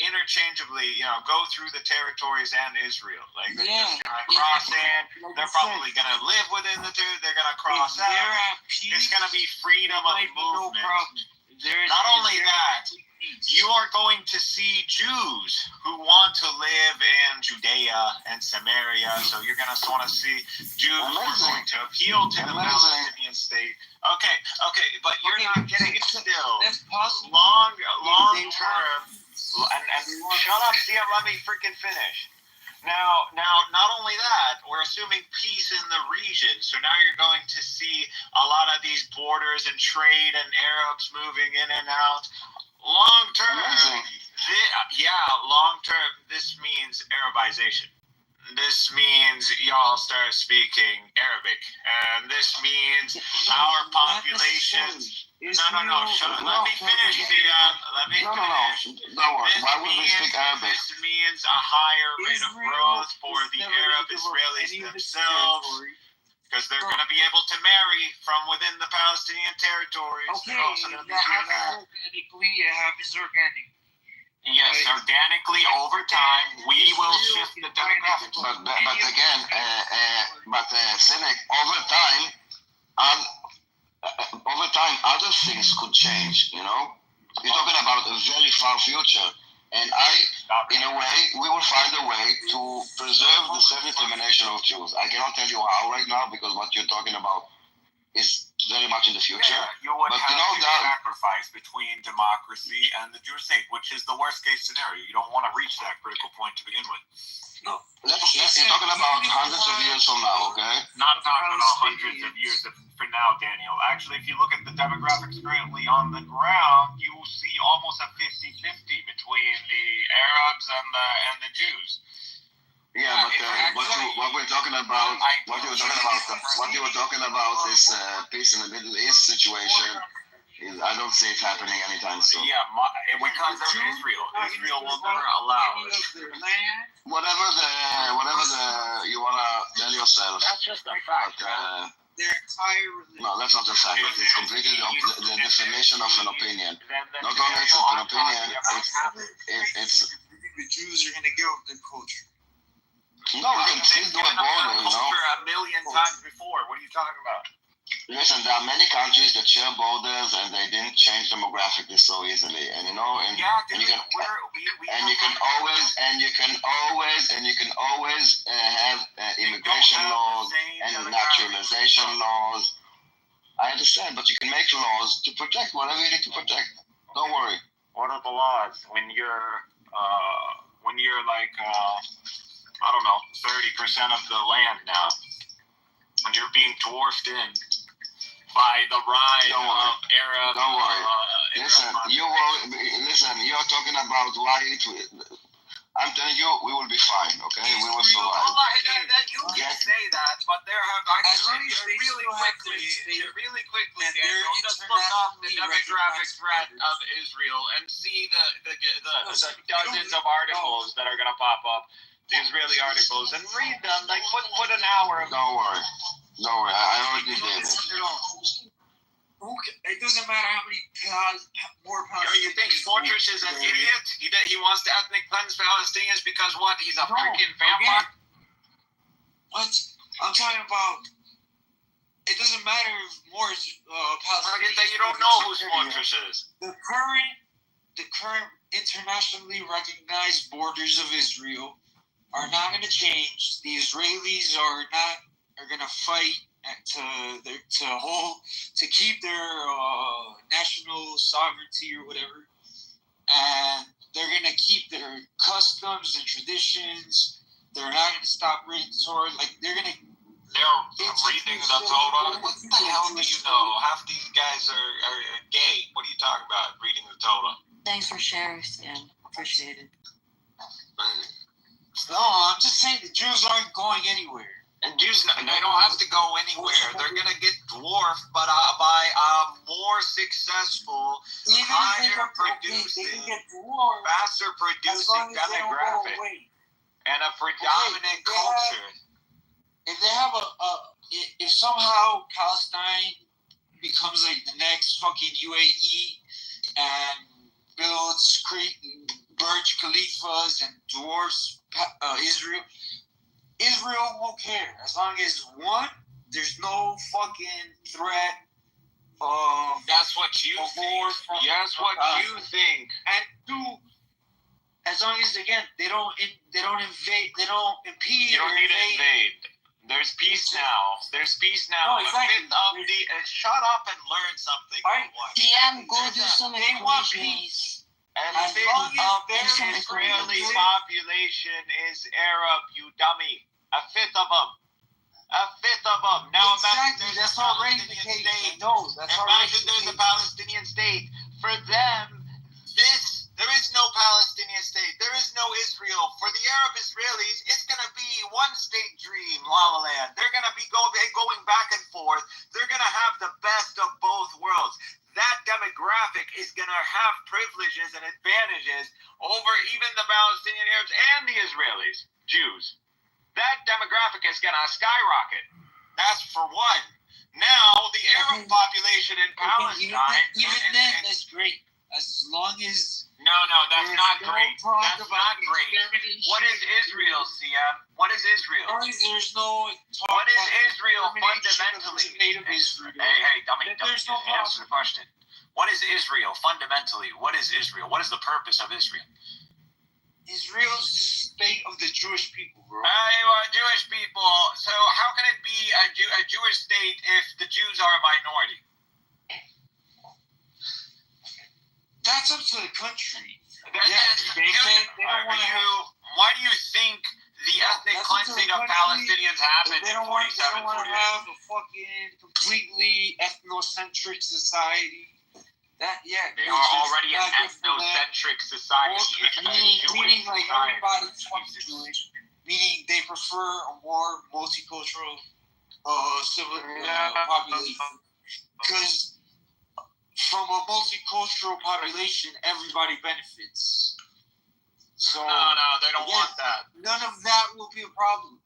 interchangeably, go through the territories and Israel. Like, they're just going to cross in. They're probably going to live within the territory. They're going to cross out. It's going to be freedom of movement. Not only that, you are going to see Jews who want to live in Judea and Samaria. So you're going to want to see Jews who are going to appeal to the Palestinian state. Okay, but you're not getting it still. Long term. And shut up, Sia, let me freaking finish. Now, not only that, we're assuming peace in the region. So now you're going to see a lot of these borders and trade and Arabs moving in and out. Long term, this means Arabization. This means y'all start speaking Arabic, and this means our population. No, shut up. Let me finish, Sia. Let me finish. No, why would we speak Arabic? This means a higher rate of growth for the Arab Israelis themselves, because they're going to be able to marry from within the Palestinian territories. Okay, organically, it happens organic. Yes, organically over time, we will shift the demographics. But again, Cynic, over time, other things could change. You're talking about a very far future, and in a way, we will find a way to preserve the self-determination of Jews. I cannot tell you how right now, because what you're talking about is very much in the future. Yeah, you would have to sacrifice between democracy and the Jewish state, which is the worst case scenario. You don't want to reach that critical point to begin with. No, you're talking about hundreds of years from now, okay? Not talking about hundreds of years for now, Daniel. Actually, if you look at the demographics currently on the ground, you will see almost a 50-50 between the Arabs and the Jews. Yeah, but what we're talking about, what you were talking about is peace in the Middle East situation. I don't see it happening anytime soon. Yeah, because of Israel. Israel will never allow it. Whatever you wanna tell yourself. That's just a fact. Their entire religion. No, that's not a fact. It's completely the definition of an opinion. Not only it's an opinion, it's. The Jews are gonna go with their culture. No, we can still do a border, a million times before. What are you talking about? Listen, there are many countries that share borders and they didn't change demographically so easily. And you can always have immigration laws and naturalization laws. I understand, but you can make laws to protect whatever you need to protect. Don't worry. What are the laws when you're like 30% of the land now, and you're being dwarfed in by the rise of Arab. Don't worry. Listen, you're talking about why I'm telling you, we will be fine, okay? We will survive. You can say that, but there have actually really quickly, Daniel, just look up the demographic threat of Israel and see the dozens of articles that are going to pop up. The Israeli articles, and read them. Like, put an hour of. Don't worry. I already did it. It doesn't matter how many more Palestinians. You think Fortress is an idiot? He wants to ethnic cleanse Palestinians because what? He's a freaking vampire. What? I'm talking about. It doesn't matter if more Palestinians. You don't know who Fortress is. The current internationally recognized borders of Israel are not going to change. The Israelis are going to fight to keep their national sovereignty or whatever, and they're going to keep their customs and traditions. They're not going to stop reading the Torah. Like they're reading the Torah. What the hell do you know? Half these guys are gay. What are you talking about? Reading the Torah. Thanks for sharing, Stan. Appreciate it. No, I'm just saying the Jews aren't going anywhere. And Jews, they don't have to go anywhere. They're going to get dwarfed, but by a more successful, higher producing, faster producing demographic, and a predominant culture. If they have if somehow Palestine becomes like the next fucking UAE and builds Burj Khalifas and dwarfs Israel won't care as long as one, there's no fucking threat of that's what you think. That's what you think. And two, as long as again they don't invade, they don't impede. You don't need to invade. There's peace now. There's peace now. No, exactly. Shut up and learn something. DM, go do some they want peace. And a fifth of the Israeli population is Arab, you dummy. A fifth of them. Now exactly. imagine that's already the case. No, that's imagine there's a Palestinian state. For them, there is no Palestinian state. There is no Israel. For the Arab Israelis, it's going to be one state dream, La La Land. They're going to be going back and forth. They're going to have the best of both worlds. That demographic is going to have privileges and advantages over even the Palestinian Arabs and the Israelis, Jews. That demographic is going to skyrocket. That's for one. Now, the Arab population in Palestine... Even then, that's great. As long as... No, that's not great. That's not great. What is Israel, CM? What is Israel? There's no talk. What is Israel fundamentally? Hey, dummy, answer the question. What is Israel fundamentally? What is Israel? What is the purpose of Israel? Israel's the state of the Jewish people, bro. Jewish people. So how can it be a Jewish state if the Jews are a minority? That's up to the country. Why do you think the ethnic cleansing of Palestinians happened in 47, 48? They don't want to have a fucking completely ethnocentric society. They are already an ethnocentric society. Meaning like everybody's fucking Jewish. Meaning they prefer a more multicultural population. Because from a multicultural population, everybody benefits. So no, they don't want that. None of that will be a problem.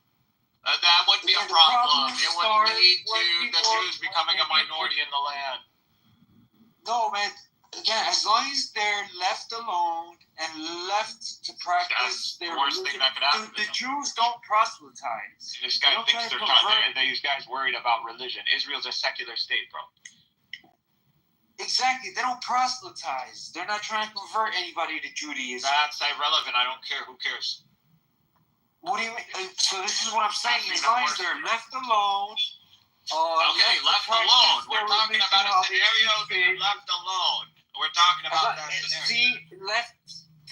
That would be a problem. It would lead to the Jews becoming a minority in the land. No, man. Again, as long as they're left alone and left to practice their worst religion, thing that could happen. The Jews don't proselytize. This guy thinks these guys worried about religion. Israel's a secular state, bro. Exactly. They don't proselytize. They're not trying to convert anybody to Judaism. That's irrelevant. I don't care. Who cares? What do you mean? So this is what I'm saying. As long as they're left alone. Left alone. We're talking about a scenario being left alone. We're talking about that scenario. Left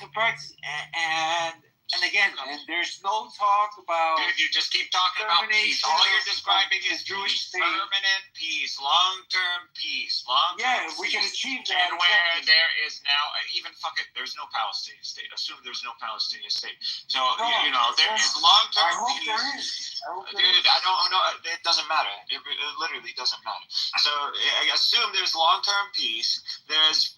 to practice and again, and there's no talk about. Dude, you just keep talking about peace. All you're describing is Jewish state. Permanent peace, long-term peace, we can achieve that. And where there is now, even there's no Palestinian state. Assume there's no Palestinian state. So there is long-term peace. Dude, I don't know. It doesn't matter. It literally doesn't matter. So I assume there's long-term peace. There's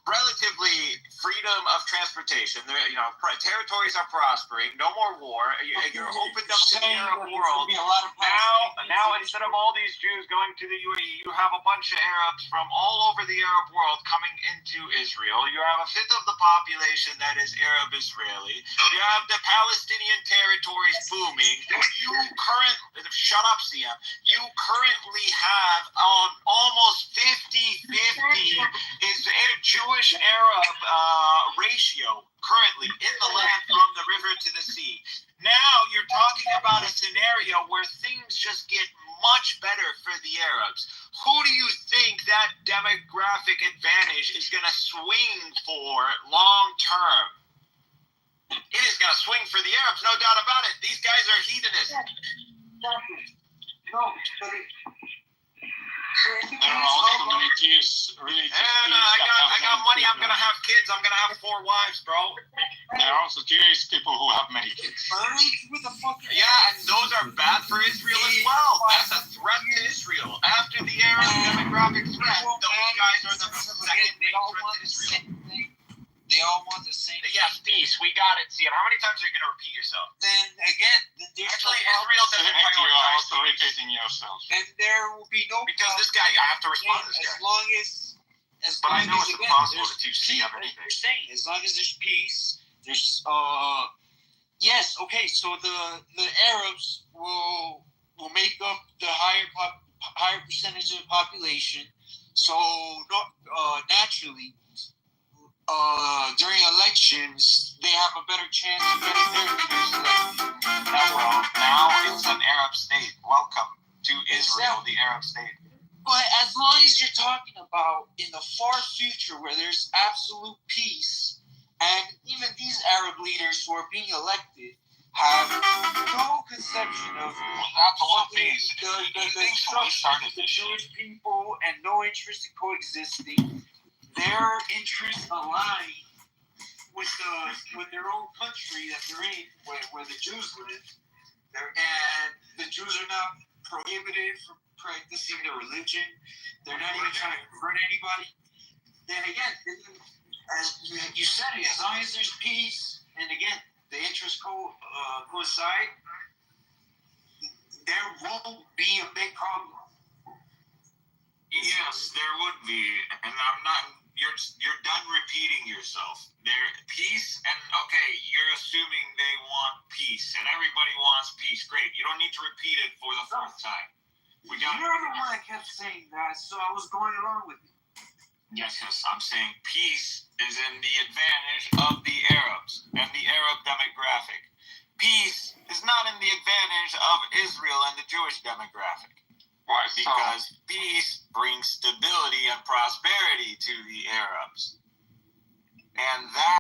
relatively freedom of transportation. Territories are prospering. No more war. You're opened up to the Arab world. Now, instead of all these Jews going to the UAE, you have a bunch of Arabs from all over the Arab world coming into Israel. You have a fifth of the population that is Arab Israeli. You have the Palestinian territories booming. Shut up, CM. You currently have almost 50-50 is Jewish Arab ratio currently in the land from the river to the sea. Now you're talking about a scenario where things just get much better for the Arabs. Who do you think that demographic advantage is going to swing for long term? It is going to swing for the Arabs, no doubt about it. These guys are heathenists. No, but There are also religious And peace I got money. I'm going to have kids. I'm going to have 4 wives, bro. There are also Jewish people who have many kids. Yeah, and those are bad for Israel as well. That's a threat to Israel. After the Arab demographic threat, those guys are the second main threat to Israel. They all want the same. Yes, peace. We got it. See, how many times are you going to repeat yourself? Then again, there's Actually, no Israel doesn't You are prioritize also repeating yourself. and there will be no because this guy, I have to respond to this as guy. long as But I know long it's as, again, impossible there's to see peace, everything. You're saying, as long as there's peace, there's yes, okay. So the Arabs will make up the higher percentage of the population. So naturally, during elections, they have a better chance of getting their leaders elected. Now it's an Arab state. Welcome to Israel, the Arab state. But as long as you're talking about in the far future where there's absolute peace, and even these Arab leaders who are being elected have no conception of the Jewish people and no interest in coexisting, their interests align with their own country that they're in, where the Jews live, and the Jews are not prohibited from practicing their religion. They're not even trying to convert anybody. Then again, as you said it, as long as there's peace, and again, the interests coincide, there won't be a big problem. Yes, there would be, and I'm not. You're done repeating yourself. There, peace, and okay, you're assuming they want peace, and everybody wants peace. Great, you don't need to repeat it for the 4th time. We got. You're the one that kept saying that, so I was going along with it. Yes, I'm saying peace is in the advantage of the Arabs and the Arab demographic. Peace is not in the advantage of Israel and the Jewish demographic. Why so? Because peace brings stability and prosperity to the Arabs. And that